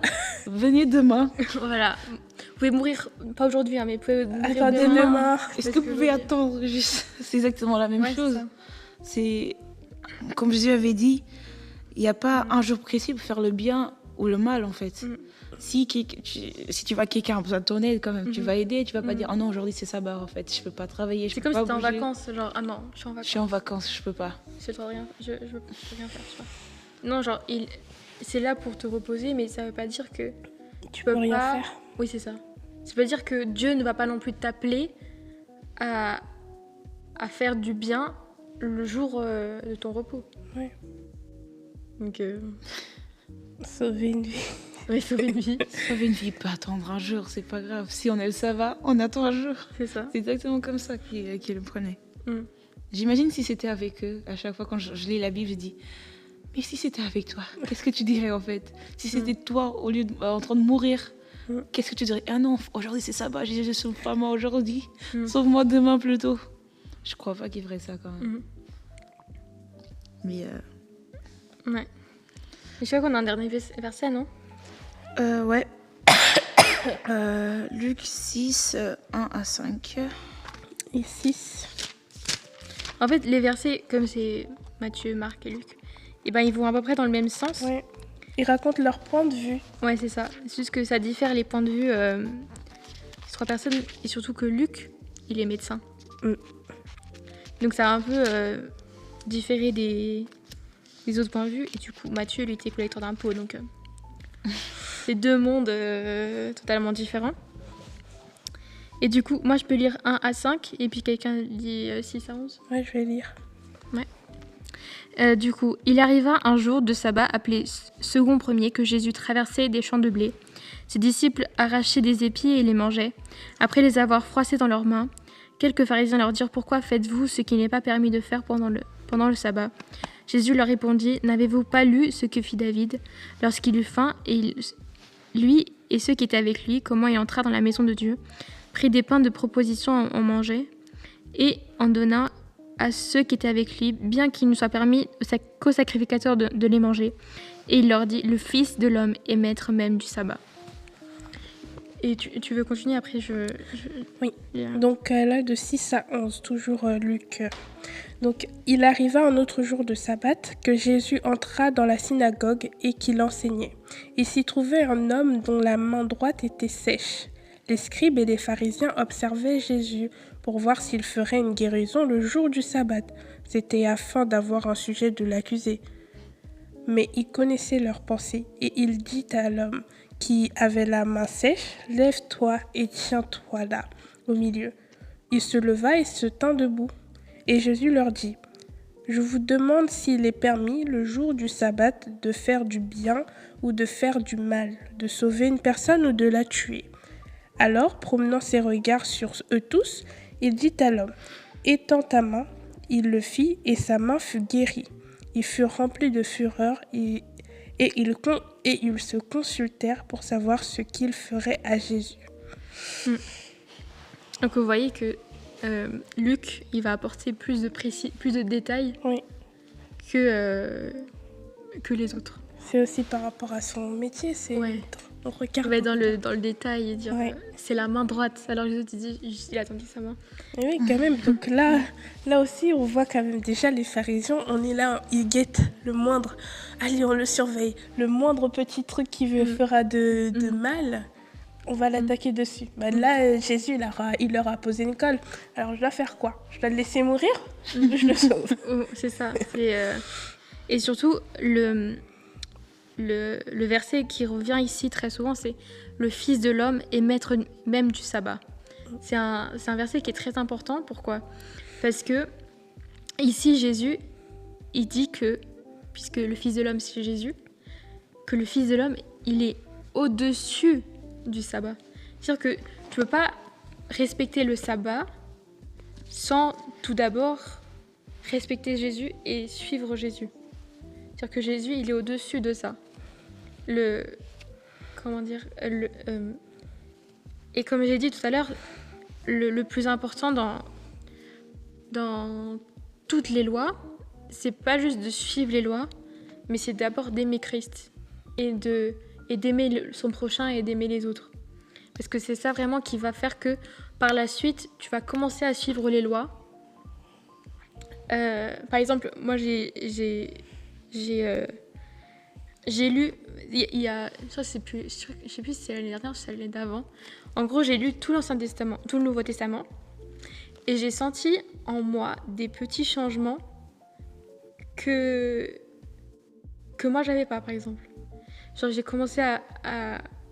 Venez demain. Voilà. Vous pouvez mourir, pas aujourd'hui, hein, mais vous pouvez mourir Attendez demain. Est-ce que vous pouvez attendre juste C'est exactement la même chose. C'est, comme Jésus avait dit, il n'y a pas un jour précis pour faire le bien ou le mal, en fait. Si tu vois quelqu'un a besoin de ton aide, quand même, tu vas aider, tu vas pas dire, oh non, aujourd'hui c'est sabbat, en fait, je peux pas travailler, je C'est peux comme pas si t'es en bouger. vacances, genre, ah non, je suis en Je vacances. suis en vacances, je peux pas. Je peux rien, je peux rien faire, tu vois. Non, genre, c'est là pour te reposer, mais ça veut pas dire que tu peux rien pas... faire. Oui, c'est ça. Ça veut dire que Dieu ne va pas non plus t'appeler à faire du bien le jour de ton repos. Ouais. Donc, Sauver une vie. oui, sauver une vie, Sauver une vie, pas attendre un jour, c'est pas grave. Si on est le sabbat, on attend un jour. c'est ça. C'est exactement comme ça qu'ils le prenaient. Mm. J'imagine si c'était avec eux, à chaque fois quand je lis la Bible, je dis, mais si c'était avec toi, qu'est-ce que tu dirais en fait? Si c'était toi au lieu en train de mourir, qu'est-ce que tu dirais? Ah non, aujourd'hui c'est sabbat, Jésus, sauve pas moi aujourd'hui, sauve-moi demain plutôt. Je crois pas qu'il ferait ça quand même. Mais Ouais. Je crois qu'on a un dernier verset, non? ouais. Luc 6, 1 à 5. Et 6. En fait, les versets, comme c'est Matthieu, Marc et Luc, et ben, ils vont à peu près dans le même sens. Ouais. Ils racontent leur point de vue. Ouais, c'est ça. C'est juste que ça diffère les points de vue ces trois personnes, et surtout que Luc, il est médecin. Donc ça a un peu différé des autres points de vue. Et du coup, Matthieu, lui, était collecteur d'impôts. Donc c'est deux mondes totalement différents. Et du coup, moi, je peux lire 1 à 5, et puis quelqu'un lit 6 à 11. Ouais, je vais lire. Du coup, il arriva un jour de sabbat appelé second premier que Jésus traversait des champs de blé. Ses disciples arrachaient des épis et les mangeaient. Après les avoir froissés dans leurs mains, quelques pharisiens leur dirent « Pourquoi faites-vous ce qui n'est pas permis de faire pendant le sabbat ?» Jésus leur répondit « N'avez-vous pas lu ce que fit David lorsqu'il eut faim et lui et ceux qui étaient avec lui, comment il entra dans la maison de Dieu, prit des pains de proposition, en mangeait et en donna à ceux qui étaient avec lui, bien qu'il ne soit permis qu'aux sacrificateurs de les manger. Et il leur dit, le Fils de l'homme est maître même du sabbat. » Et tu veux continuer après Oui. Donc là, de 6 à 11, toujours Luc. Donc, il arriva un autre jour de sabbat que Jésus entra dans la synagogue et qu'il enseignait. Il s'y trouvait un homme dont la main droite était sèche. Les scribes et les pharisiens observaient Jésus pour voir s'il ferait une guérison le jour du sabbat. C'était afin d'avoir un sujet de l'accuser. Mais il connaissait leurs pensées et il dit à l'homme qui avait la main sèche, « Lève-toi et tiens-toi là, au milieu. » Il se leva et se tint debout. Et Jésus leur dit, « Je vous demande s'il est permis le jour du sabbat de faire du bien ou de faire du mal, de sauver une personne ou de la tuer. » Alors, promenant ses regards sur eux tous, il dit à l'homme, « Étends ta main. » Il le fit et sa main fut guérie. Ils furent remplis de fureur et ils se consultèrent pour savoir ce qu'ils feraient à Jésus. Donc vous voyez que Luc, il va apporter plus de détails que les autres. C'est aussi par rapport à son métier, c'est on regarde. Il va être dans le détail et dire Ouais. c'est la main droite, alors les autres ils disent il a tendu sa main. Et oui, quand même. Donc là aussi, on voit quand même déjà les pharisiens, on est là, ils guettent le moindre. Allez, on le surveille. Le moindre petit truc qui fera de mal, on va l'attaquer dessus. Bah, là, Jésus, il leur a posé une colle. Alors, je dois faire quoi? Je dois le laisser mourir? Je le sauve. Oh, c'est ça. Et surtout, le verset qui revient ici très souvent, c'est « Le Fils de l'homme est maître même du sabbat ». C'est un verset qui est très important. Pourquoi? Parce que ici, Jésus, il dit que, puisque le Fils de l'homme, c'est Jésus, que le Fils de l'homme, il est au-dessus du sabbat. C'est-à-dire que tu ne peux pas respecter le sabbat sans tout d'abord respecter Jésus et suivre Jésus. C'est-à-dire que Jésus, il est au-dessus de ça. Et comme j'ai dit tout à l'heure, le plus important dans toutes les lois, c'est pas juste de suivre les lois, mais c'est d'abord d'aimer Christ et d'aimer son prochain et d'aimer les autres. Parce que c'est ça vraiment qui va faire que par la suite, tu vas commencer à suivre les lois. Par exemple, moi j'ai lu, il y a, je sais plus si c'est l'année dernière ou si c'est l'année d'avant. En gros, j'ai lu tout l'Ancien Testament, tout le Nouveau Testament, et j'ai senti en moi des petits changements que moi j'avais pas, par exemple. Genre j'ai commencé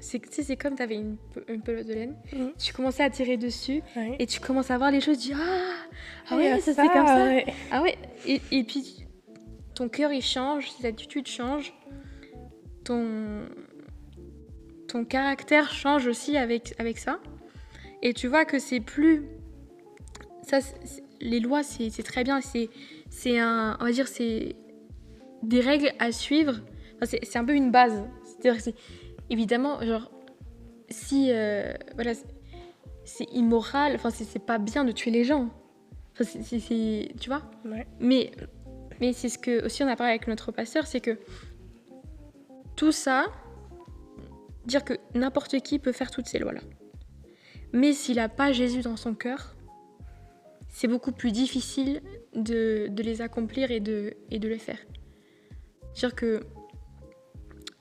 c'est comme tu avais une pelote de laine, tu commençais à tirer dessus et tu commences à voir les choses, tu dis ah ouais, ça c'est comme ça. Ouais. Ah ouais, et puis ton cœur il change, tes attitudes changent, ton caractère change aussi avec ça. Et tu vois que c'est plus ça, les lois c'est très bien, on va dire c'est des règles à suivre. Enfin, c'est un peu une base. C'est-à-dire évidemment, genre, si voilà, c'est immoral, enfin c'est pas bien de tuer les gens. Enfin, tu vois. Ouais. Mais c'est ce que aussi on a parlé avec notre pasteur, c'est que tout ça, dire que n'importe qui peut faire toutes ces lois-là. Mais s'il n'a pas Jésus dans son cœur, c'est beaucoup plus difficile de les accomplir et de les faire. C'est-à-dire que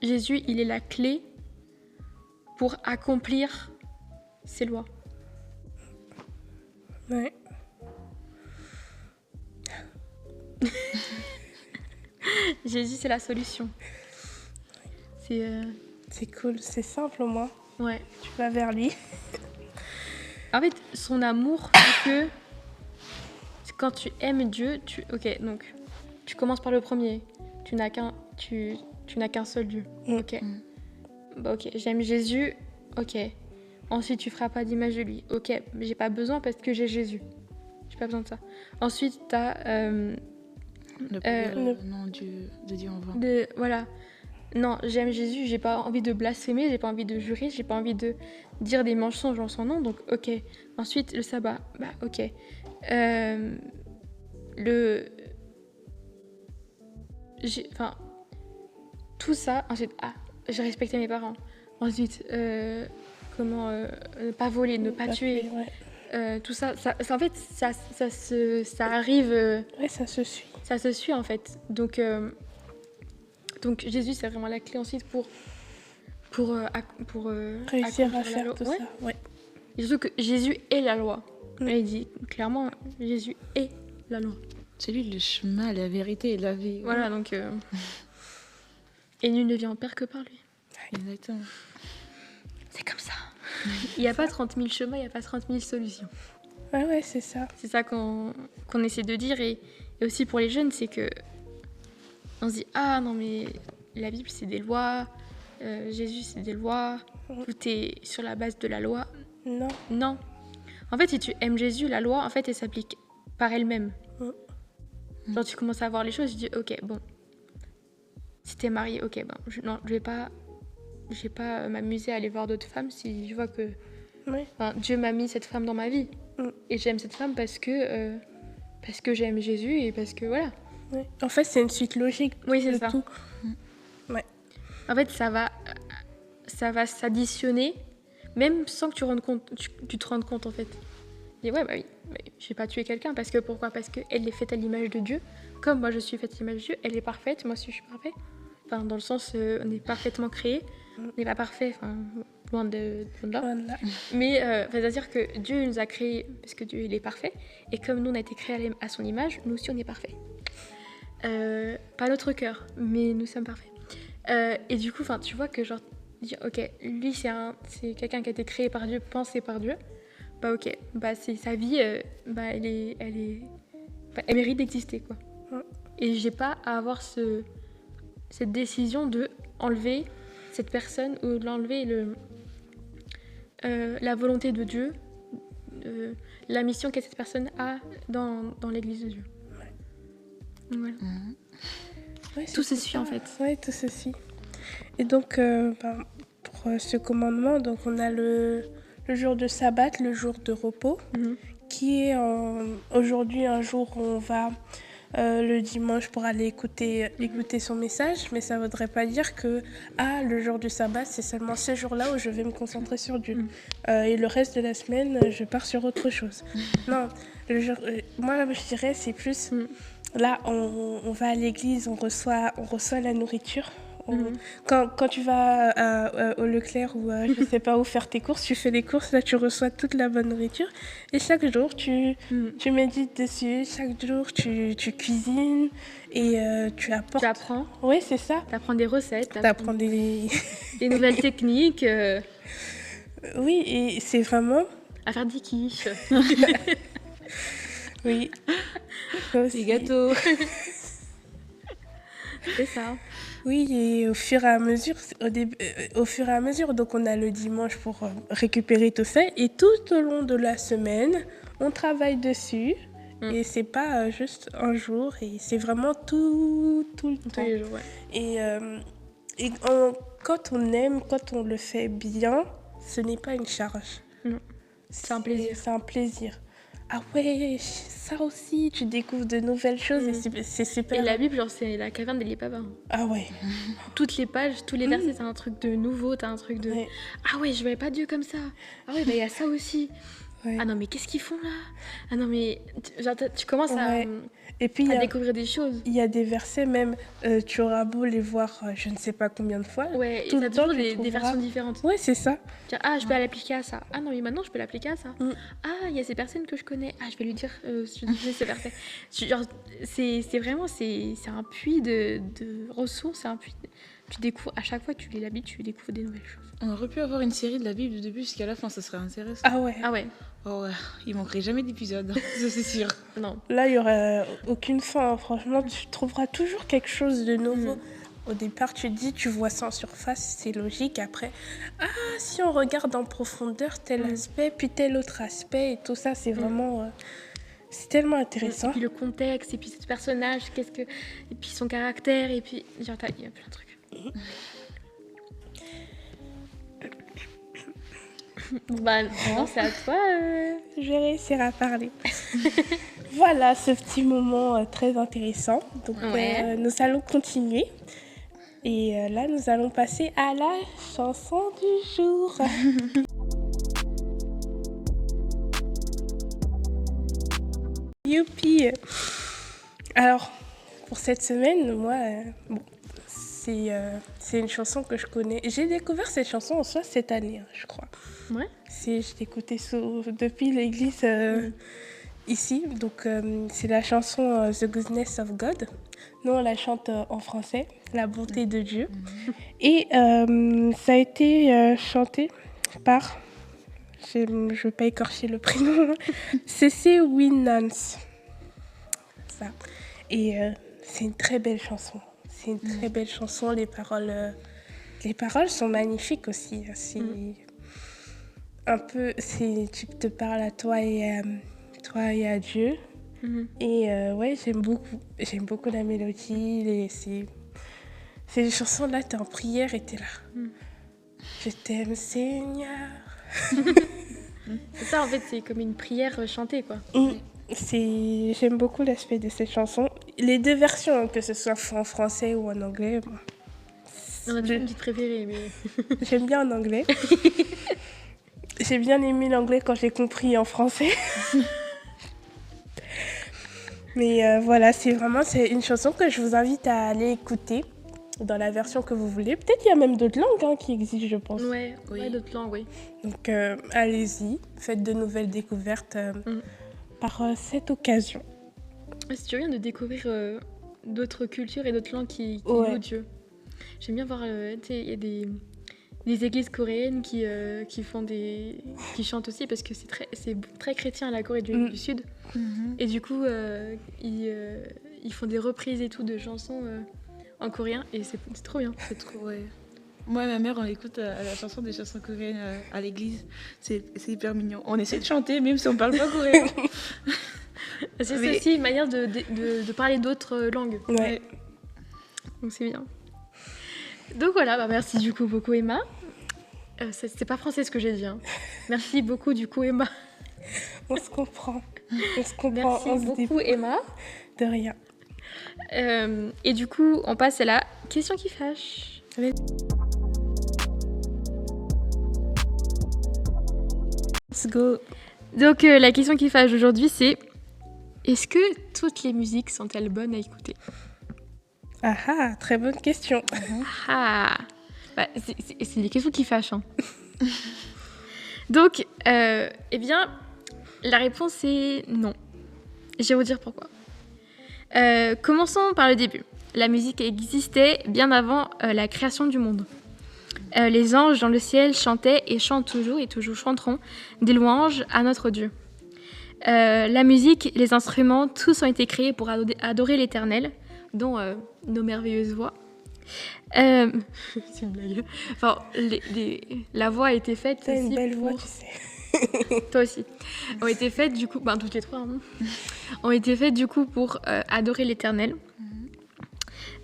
Jésus, il est la clé pour accomplir ces lois. Ouais. Jésus, c'est la solution. C'est cool, c'est simple au moins. Ouais. Tu vas vers lui. En fait, son amour fait que quand tu aimes Dieu, donc tu commences par le premier. Tu n'as qu'un seul Dieu. Ok. Bah, ok, j'aime Jésus. Ok. Ensuite, tu feras pas d'image de lui. Ok, mais j'ai pas besoin parce que j'ai Jésus. J'ai pas besoin de ça. Ensuite, t'as Ne pas dire le nom de Dieu en vain. Voilà. Non, j'aime Jésus, j'ai pas envie de blasphémer, j'ai pas envie de jurer, j'ai pas envie de dire des mensonges en son nom, donc ok. Ensuite, le sabbat, bah ok. Tout ça. Ensuite, j'ai respecté mes parents. Ensuite, ne pas voler, ne pas tuer. Ouais. Tout ça, en fait, ça arrive. Ouais, ça se suit. Ça se suit en fait. Donc Jésus, c'est vraiment la clé ensuite pour Réussir à accomplir la faire loi. tout Ouais. ça. Ouais. Et surtout que Jésus est la loi. Et il dit clairement, Jésus est la loi. C'est lui le chemin, la vérité et la vie. Voilà, donc... Et nul ne vient en père que par lui. Exactement. C'est comme ça. Il n'y a pas 30 000 chemins, il n'y a pas 30 000 solutions. Ouais, c'est ça. C'est ça qu'on essaie de dire. Et aussi pour les jeunes, c'est que on se dit, ah non mais la Bible c'est des lois, Jésus c'est des lois, tout est sur la base de la loi. Non. En fait, si tu aimes Jésus, la loi, en fait, elle s'applique par elle-même. Genre, tu commences à voir les choses, tu dis, ok, bon, si t'es marié, ok, bon, je vais pas m'amuser à aller voir d'autres femmes si je vois que Dieu m'a mis cette femme dans ma vie. Et j'aime cette femme parce que j'aime Jésus et parce que, voilà. Ouais. En fait, c'est une suite logique. Oui, c'est de ça. tout. Ouais. En fait, ça va s'additionner, même sans que tu te rendes compte, en fait. Et ouais, bah oui, je vais pas tuer quelqu'un. Parce que pourquoi ? Parce qu'elle est faite à l'image de Dieu. Comme moi, je suis faite à l'image de Dieu, elle est parfaite, moi aussi, je suis parfaite. Enfin, dans le sens, on est parfaitement créés. On n'est pas parfait, enfin, loin de là. Voilà. Mais c'est-à-dire que Dieu nous a créés, parce que Dieu, il est parfait. Et comme nous, on a été créés à son image, nous aussi, on est parfait. Pas notre cœur, mais nous sommes parfaits. Et du coup, tu vois que genre, dire, ok, lui c'est quelqu'un qui a été créé par Dieu, pensé par Dieu. Bah ok, bah c'est sa vie, elle mérite d'exister quoi. Et j'ai pas à avoir cette décision de enlever cette personne ou de l'enlever la volonté de Dieu la mission que cette personne a dans l'église de Dieu. Voilà. Ouais, Tout c'est se suit en fait. Oui, tout se suit. Et donc, pour ce commandement, donc on a le jour de sabbat, le jour de repos, qui est aujourd'hui un jour où on va le dimanche pour aller écouter son message, mais ça ne voudrait pas dire que le jour du sabbat, c'est seulement ce jour-là où je vais me concentrer sur Dieu. Et le reste de la semaine, je pars sur autre chose. Non, moi, je dirais, c'est plus... Là, on va à l'église, on reçoit la nourriture. Quand tu vas au Leclerc ou je sais pas où faire tes courses, tu fais les courses, là tu reçois toute la bonne nourriture. Et chaque jour, tu médites dessus, chaque jour, tu cuisines et tu apportes. Tu apprends. Oui, c'est ça. Tu apprends des recettes. Tu apprends des nouvelles techniques. Oui, et c'est vraiment... À faire des quiches. Oui. Des gâteaux. C'est ça. Oui, et au fur et à mesure, donc on a le dimanche pour récupérer tout ça. Et tout au long de la semaine, on travaille dessus. Et c'est pas juste un jour, et c'est vraiment tout le temps. Tous les jours, ouais. Quand on aime, quand on le fait bien, ce n'est pas une charge. Non. C'est un plaisir. C'est un plaisir. Ah ouais, ça aussi, tu découvres de nouvelles choses et c'est super. Et la Bible, genre, c'est la caverne des Lépavas. Ah ouais. Toutes les pages, tous les versets, t'as un truc de nouveau, t'as un truc de... Ouais. Ah ouais, je voyais pas Dieu comme ça. Ah ouais, bah il y a ça aussi. Ouais. Ah non, mais qu'est-ce qu'ils font là? Ah non, mais genre, tu commences Ouais. Et puis, à découvrir des choses. il y a des versets même, tu auras beau les voir je ne sais pas combien de fois. Ouais, tout et le t'as temps, toujours tu des trouveras- versions différentes. Ouais, c'est ça. Je peux l'appliquer à ça. Ah non, mais maintenant, je peux l'appliquer à ça. Ah, il y a ces personnes que je connais. Ah, je vais lui dire si je dis ce verset. Genre, c'est vraiment, c'est un puits de ressources, c'est un puits... Tu découvres, à chaque fois que tu lis la Bible, tu découvres des nouvelles choses. On aurait pu avoir une série de la Bible du début jusqu'à la fin, ça serait intéressant. Ah ouais. Ah ouais, Oh ouais, il manquerait jamais d'épisodes, ça c'est sûr. non. Là, il y aura aucune fin. Franchement, tu trouveras toujours quelque chose de nouveau. Au départ, tu te dis, tu vois ça en surface, c'est logique. Après, si on regarde en profondeur tel aspect, puis tel autre aspect, et tout ça, c'est vraiment... c'est tellement Et intéressant. puis le contexte, et puis ce personnage, et puis son caractère, et puis genre il y a plein de trucs. Bah non, c'est à toi. Je vais réussir à parler. Voilà ce petit moment très intéressant. Donc, Ouais. nous allons continuer. Et là, nous allons passer à la chanson du jour. Youpi! Alors, pour cette semaine, moi, c'est une chanson que je connais. J'ai découvert cette chanson en soi cette année, je crois. Ouais. Je l'écoutais depuis l'église ici. Donc, c'est la chanson The Goodness of God. Nous, on la chante en français, La bonté de Dieu. Et ça a été chanté par, je ne veux pas écorcher le prénom, C.C. Winans. Ça. Et c'est une très belle chanson. C'est une très belle chanson. Les paroles sont magnifiques aussi. C'est un peu, tu te parles à toi et à Dieu. Et ouais, j'aime beaucoup la mélodie. Ces chansons-là, t'es en prière et t'es là. Je t'aime, Seigneur. C'est ça en fait, c'est comme une prière chantée quoi. J'aime beaucoup l'aspect de cette chanson. Les deux versions, que ce soit en français ou en anglais. Bon, On a toujours une petite préférée, mais... j'aime bien en anglais. J'ai bien aimé l'anglais quand j'ai compris en français. Mais voilà, c'est une chanson que je vous invite à aller écouter dans la version que vous voulez. Peut-être qu'il y a même d'autres langues qui existent, je pense. Ouais, Oui. ouais, d'autres langues, oui. Donc allez-y, faites de nouvelles découvertes par cette occasion. Si tu viens de découvrir d'autres cultures et d'autres langues qui Ouais. louent Dieu. J'aime bien voir, tu sais, il y a des églises coréennes qui chantent aussi parce que c'est très chrétien la Corée du Sud. Et du coup, ils font des reprises et tout de chansons en coréen et c'est trop bien. C'est trop, ouais. Moi, ma mère, on écoute des chansons coréennes à l'église. C'est hyper mignon. On essaie de chanter, même si on parle pas coréen. C'est aussi une manière de parler d'autres langues. Ouais. Donc c'est bien. Donc voilà, merci du coup beaucoup Emma. C'était pas français ce que j'ai dit. Hein. Merci beaucoup du coup Emma. On se comprend. On Merci se dit beaucoup Emma. de rien. Et du coup, on passe à la question qui fâche. Let's go. Donc la question qui fâche aujourd'hui c'est: est-ce que toutes les musiques sont-elles bonnes à écouter? Ah ah, très bonne question. Ah, c'est des questions qui fâchent. Hein. Donc, eh bien, la réponse est non. Je vais vous dire pourquoi. Commençons par le début. La musique existait bien avant la création du monde. Les anges dans le ciel chantaient et chantent toujours et toujours chanteront des louanges à notre Dieu. La musique, les instruments, tous ont été créés pour adorer l'Éternel, dont nos merveilleuses voix. C'est une blague. Enfin, la voix a été faite T'as aussi une belle voix, pour... tu sais. Toi aussi. Ont été faites du coup, toutes les trois, hein, ont été faites du coup pour adorer l'Éternel.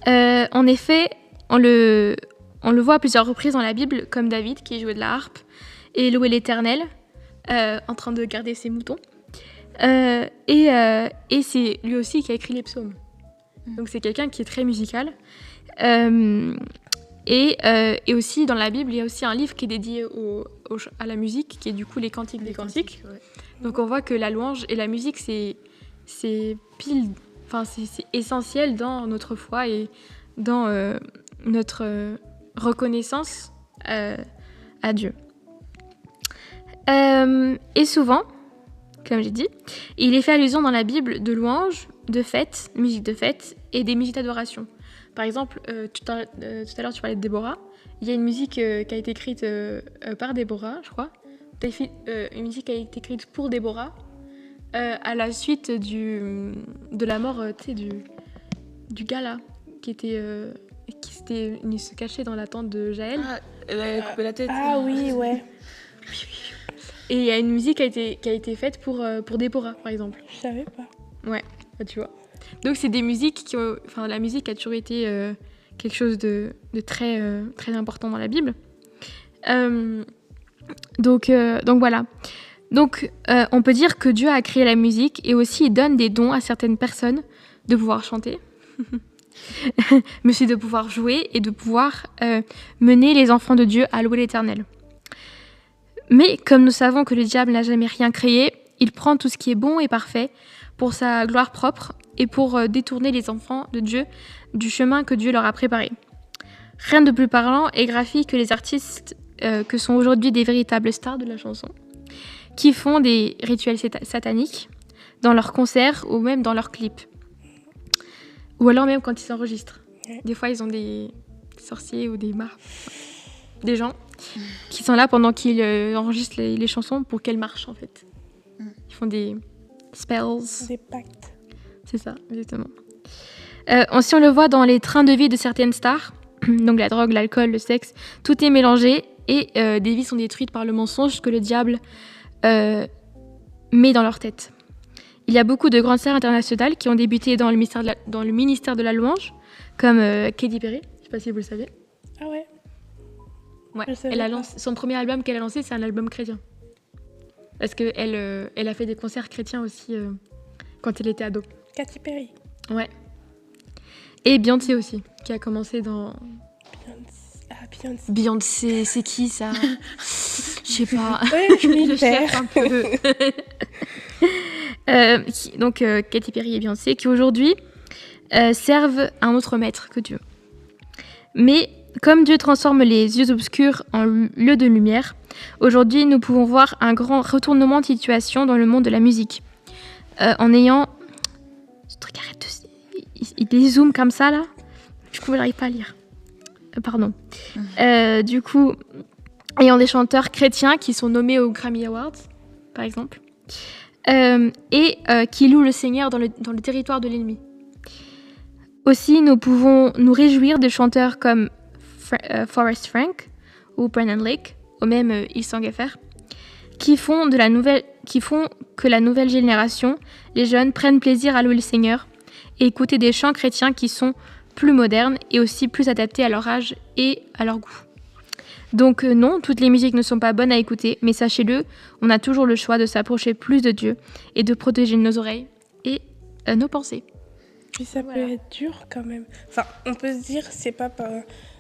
En effet, on le voit à plusieurs reprises dans la Bible, comme David qui jouait de la harpe et louait l'Éternel en train de garder ses moutons. Et c'est lui aussi qui a écrit les psaumes. Donc c'est quelqu'un qui est très musical. Et aussi dans la Bible, il y a aussi un livre qui est dédié à la musique, qui est du coup les Cantiques des Cantiques. Ouais. Donc on voit que la louange et la musique, c'est essentiel dans notre foi et dans notre reconnaissance à Dieu. Et souvent, comme j'ai dit, il est fait allusion dans la Bible de louanges, de fêtes, musique de fêtes et des musiques d'adoration. Par exemple, tout à l'heure tu parlais de Déborah. Il y a une musique qui a été écrite par Déborah, je crois. Une musique qui a été écrite pour Déborah à la suite de la mort du gars là qui se cachait dans la tente de Jaël. Ah, elle a coupé la tête. Ah oui, ouais. Et il y a une musique qui a été faite pour Déborah, par exemple. Je savais pas. Ouais, tu vois. Donc c'est des musiques la musique a toujours été quelque chose de très, très important dans la Bible. Donc voilà. Donc on peut dire que Dieu a créé la musique et aussi il donne des dons à certaines personnes de pouvoir chanter, mais aussi de pouvoir jouer et de pouvoir mener les enfants de Dieu à louer l'Éternel. Mais comme nous savons que le diable n'a jamais rien créé, il prend tout ce qui est bon et parfait pour sa gloire propre et pour détourner les enfants de Dieu du chemin que Dieu leur a préparé. Rien de plus parlant et graphique que les artistes que sont aujourd'hui des véritables stars de la chanson, qui font des rituels sataniques dans leurs concerts ou même dans leurs clips. Ou alors même quand ils s'enregistrent. Des fois, ils ont des sorciers ou des gens qui sont là pendant qu'ils enregistrent les chansons pour qu'elles marchent en fait. Ils font des spells. Des pactes. C'est ça, exactement. Si on le voit dans les trains de vie de certaines stars, donc la drogue, l'alcool, le sexe, tout est mélangé et des vies sont détruites par le mensonge que le diable met dans leur tête. Il y a beaucoup de grandes stars internationales qui ont débuté dans le ministère de la louange, comme Katy Perry, je ne sais pas si vous le savez. Ah ouais. Ouais. Je savais pas. Son premier album qu'elle a lancé, c'est un album chrétien. Parce qu'elle elle a fait des concerts chrétiens aussi quand elle était ado. Katy Perry. Ouais. Et Beyoncé aussi, qui a commencé dans... Beyoncé. Beyoncé, c'est qui ça? Je sais pas. Ouais, je m'y Je cherche perds. un peu. Donc Katy Perry et Beyoncé, qui aujourd'hui servent un autre maître que Dieu. Mais comme Dieu transforme les yeux obscurs en lieux de lumière, aujourd'hui nous pouvons voir un grand retournement de situation dans le monde de la musique. En ayant... Ce truc arrête de... Il dézoome comme ça là. Du coup, j'arrive pas à lire. Pardon. Du coup, ayant des chanteurs chrétiens qui sont nommés aux Grammy Awards, par exemple, et qui louent le Seigneur dans le territoire de l'ennemi. Aussi, nous pouvons nous réjouir de chanteurs comme Forrest Frank ou Brennan Lake, ou même Ilsang FR, qui font que la nouvelle génération, les jeunes, prennent plaisir à louer le Seigneur et écouter des chants chrétiens qui sont plus modernes et aussi plus adaptés à leur âge et à leur goût. Donc non, toutes les musiques ne sont pas bonnes à écouter, mais sachez-le, on a toujours le choix de s'approcher plus de Dieu et de protéger nos oreilles et nos pensées. Puis ça peut être dur quand même. Enfin, on peut se dire, c'est pas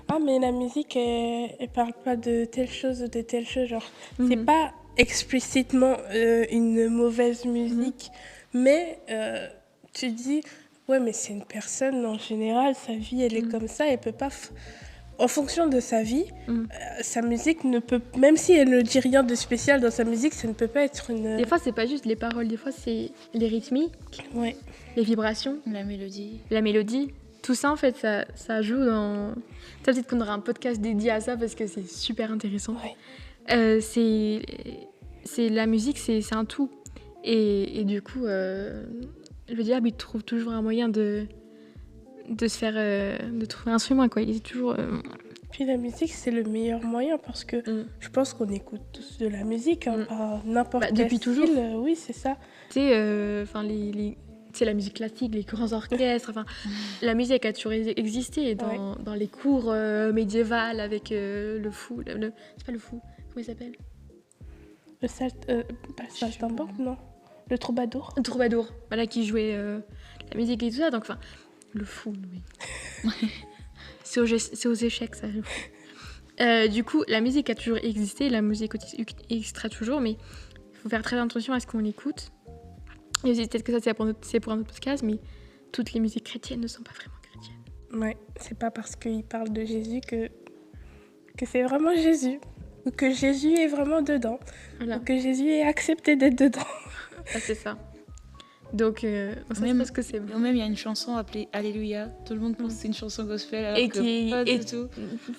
ah, mais la musique, elle parle pas de telle chose ou de telle chose. Genre, c'est pas explicitement une mauvaise musique, mais tu dis, ouais, mais c'est une personne en général, sa vie, elle est comme ça, elle peut pas. En fonction de sa vie, sa musique ne peut, même si elle ne dit rien de spécial dans sa musique, ça ne peut pas être une. Des fois, c'est pas juste les paroles, des fois, c'est les rythmiques, les vibrations, La mélodie. la mélodie. Tout ça, en fait, ça joue dans. Ça, peut-être qu'on aura un podcast dédié à ça parce que c'est super intéressant. Ouais. C'est la musique, c'est un tout. Et du coup, le diable, il trouve toujours un moyen de se faire, de trouver un instrument, quoi. Il est toujours. Puis la musique, c'est le meilleur moyen parce que je pense qu'on écoute tous de la musique, hein, à n'importe quel depuis style. toujours. Oui, c'est ça. Tu sais, c'est la musique classique, les grands orchestres. La musique a toujours existé dans les cours médiévales avec le fou. C'est pas le fou, comment il s'appelle? Le saltimbanque, non. Le troubadour. Le troubadour, voilà, qui jouait la musique et tout ça. Donc, le fou, oui. c'est aux échecs, ça, le fou. Du coup, la musique a toujours existé, la musique existera toujours, mais il faut faire très attention à ce qu'on écoute. Et aussi, peut-être que ça, c'est pour un autre podcast, mais toutes les musiques chrétiennes ne sont pas vraiment chrétiennes. Ouais, c'est pas parce qu'il parle de Jésus que c'est vraiment Jésus. Ou que Jésus est vraiment dedans. Voilà. Ou que Jésus est accepté d'être dedans. Ah, c'est ça. Donc, ça, Même- c'est parce que c'est Ou même il y a une chanson appelée Alléluia. Tout le monde pense que c'est une chanson gospel alors Et que qui pas est du tout.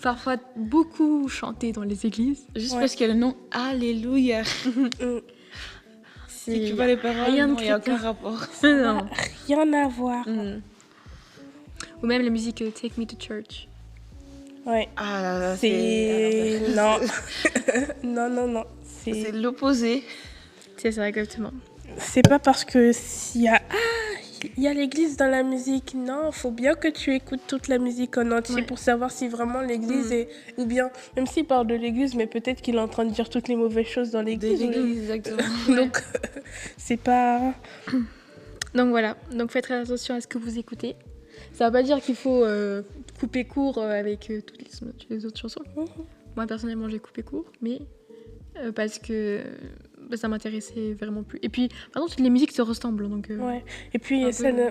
parfois beaucoup chantée dans les églises. Juste Ouais. parce qu'il y a le nom Alléluia. Si tu vois les paroles, rien de non, il n'y a chrétien. aucun rapport. Non. Rien à voir. Ou même la musique Take Me to Church. Ouais. Ah là là, C'est. Non. Non. C'est l'opposé. C'est ça, exactement. C'est pas parce que s'il y a il y a l'église dans la musique. Non, faut bien que tu écoutes toute la musique en entier pour savoir si vraiment l'église est ou bien même s'il parle de l'église, mais peut-être qu'il est en train de dire toutes les mauvaises choses dans l'église. Exactement. Donc c'est pas. Donc voilà, donc faites très attention à ce que vous écoutez. Ça veut pas dire qu'il faut couper court avec toutes les autres chansons. Moi personnellement j'ai coupé court, mais parce que ça m'intéressait vraiment plus. Et puis, par contre, toutes les musiques se ressemblent. Donc, Ouais. Et puis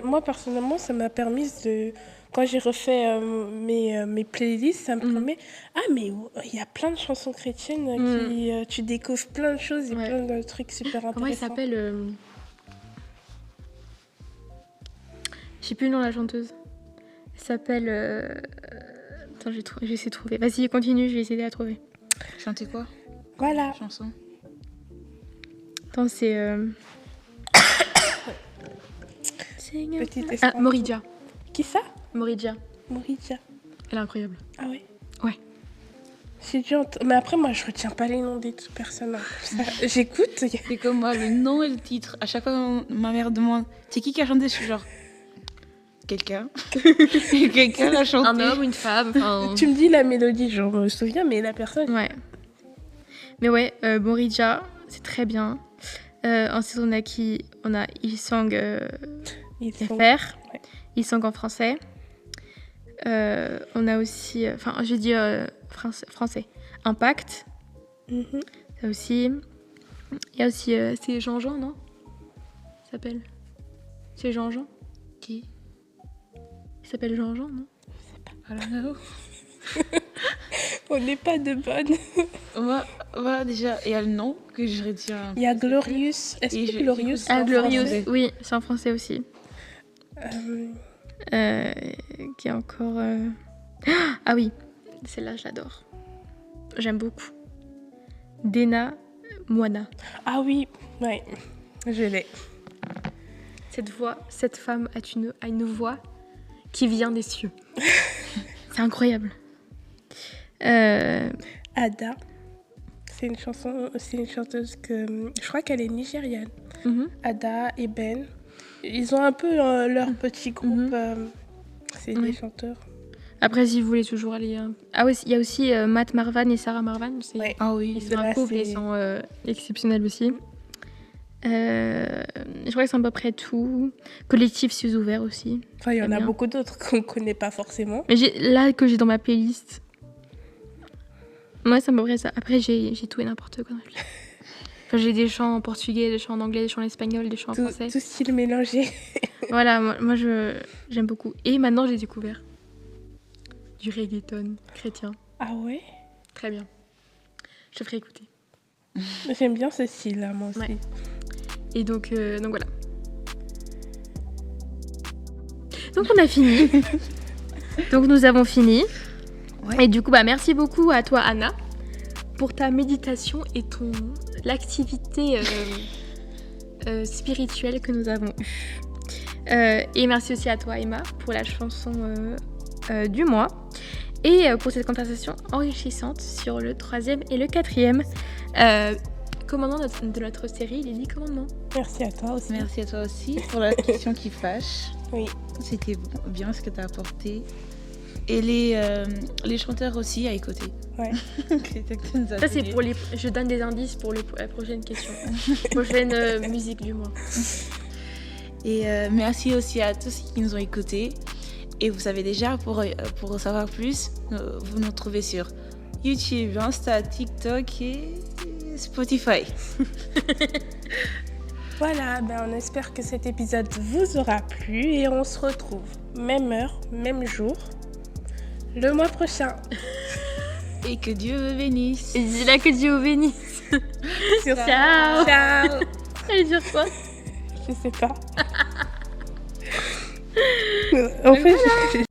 moi personnellement, ça m'a permis de quand j'ai refait mes playlists, ça me permet mais il y a plein de chansons chrétiennes qui tu découvres plein de choses et plein de trucs super intéressants. Comment elle s'appelle Je sais plus le nom de la chanteuse. Elle s'appelle. Attends, je vais essayer de trouver. Vas-y, continue, je vais essayer de la trouver. Chanter quoi? Voilà. Chanson. Attends, c'est. Petite espoir. Moridia. Qui ça? Moridia. Moridia. Elle est incroyable. Ah ouais. Ouais. J'ai dû mais après moi je retiens pas les noms des personnes. Hein. J'écoute. C'est comme moi, le nom et le titre. À chaque fois que ma mère demande c'est qui a chanté, je suis genre quelqu'un. Quelqu'un l'a chanté. Un homme ou une femme. Enfin, Tu me dis la mélodie, je me souviens, mais la personne. ouais. Mais ouais, Moridia, c'est très bien. Ensuite, on a Ilsang Ils sont- FR, ouais. Ilsang en français. On a aussi, je vais dire français, Impact. Mhm. Ça aussi. Il y a aussi, c'est Jean-Jean, non? Il s'appelle. C'est Jean-Jean? Qui? Il s'appelle Jean-Jean, non? I don't know. On n'est pas de bonnes. Moi, déjà, il y a le nom que je retiens. Il y a Glorious. Est-ce Et que je- Glorious j'écoute Ah, en Glorious, français. oui, c'est en français aussi. Euh, Qui est encore. Ah oui, celle-là, je l'adore. J'aime beaucoup. Dena Moana. Ah oui, ouais, je l'ai. Cette femme a une voix qui vient des cieux. C'est incroyable. Ada, c'est une chanteuse que je crois qu'elle est nigériane. Ada et Ben, ils ont un peu leur petit groupe. C'est des chanteurs. Après, si vous voulez toujours aller... Ah oui, il y a aussi Matt Marvan et Sarah Marvan. Ouais. Ah oui. Ils sont un Là, couple, c'est- ils sont exceptionnels aussi. Je crois que c'est à peu près tout. Collectif Cieux ouverts aussi. Enfin, il y en Très a bien. beaucoup d'autres qu'on connaît pas forcément. Mais là que j'ai dans ma playlist. Ouais, c'est à peu près ça. Après, j'ai tout et n'importe quoi dans la playlist. Enfin, j'ai des chants en portugais, des chants en anglais, des chants en espagnol, des chants en français. Tout style mélangé. Voilà, moi j'aime beaucoup. Et maintenant, j'ai découvert du reggaeton chrétien. Ah ouais? Très bien. Je te ferai écouter. J'aime bien ce style-là, moi aussi. Ouais. Et donc voilà. Donc on a fini. Donc nous avons fini. Ouais. Et du coup, merci beaucoup à toi, Anna, pour ta méditation et l'activité spirituelle que nous avons eue. Et merci aussi à toi, Emma, pour la chanson du mois. Et pour cette conversation enrichissante sur le 3e et le 4e commandement de notre série, les 10 commandements. Merci à toi aussi. Merci à toi aussi pour la question qui fâche. Oui. C'était bien ce que tu as apporté. Et les chanteurs aussi à écouter. Ouais. Que nous a Ça, c'est donné. pour les... Je donne des indices pour la prochaine question. Prochaine musique du mois. Et merci aussi à tous qui nous ont écoutés. Et vous savez déjà, pour en savoir plus, vous nous trouvez sur YouTube, Insta, TikTok et Spotify. Voilà, on espère que cet épisode vous aura plu et on se retrouve même heure, même jour, le mois prochain. Et que Dieu vous bénisse. Et dis là que Dieu vous bénisse. Sur Ciao. Ciao. Allez dire quoi? Je sais pas. En fait,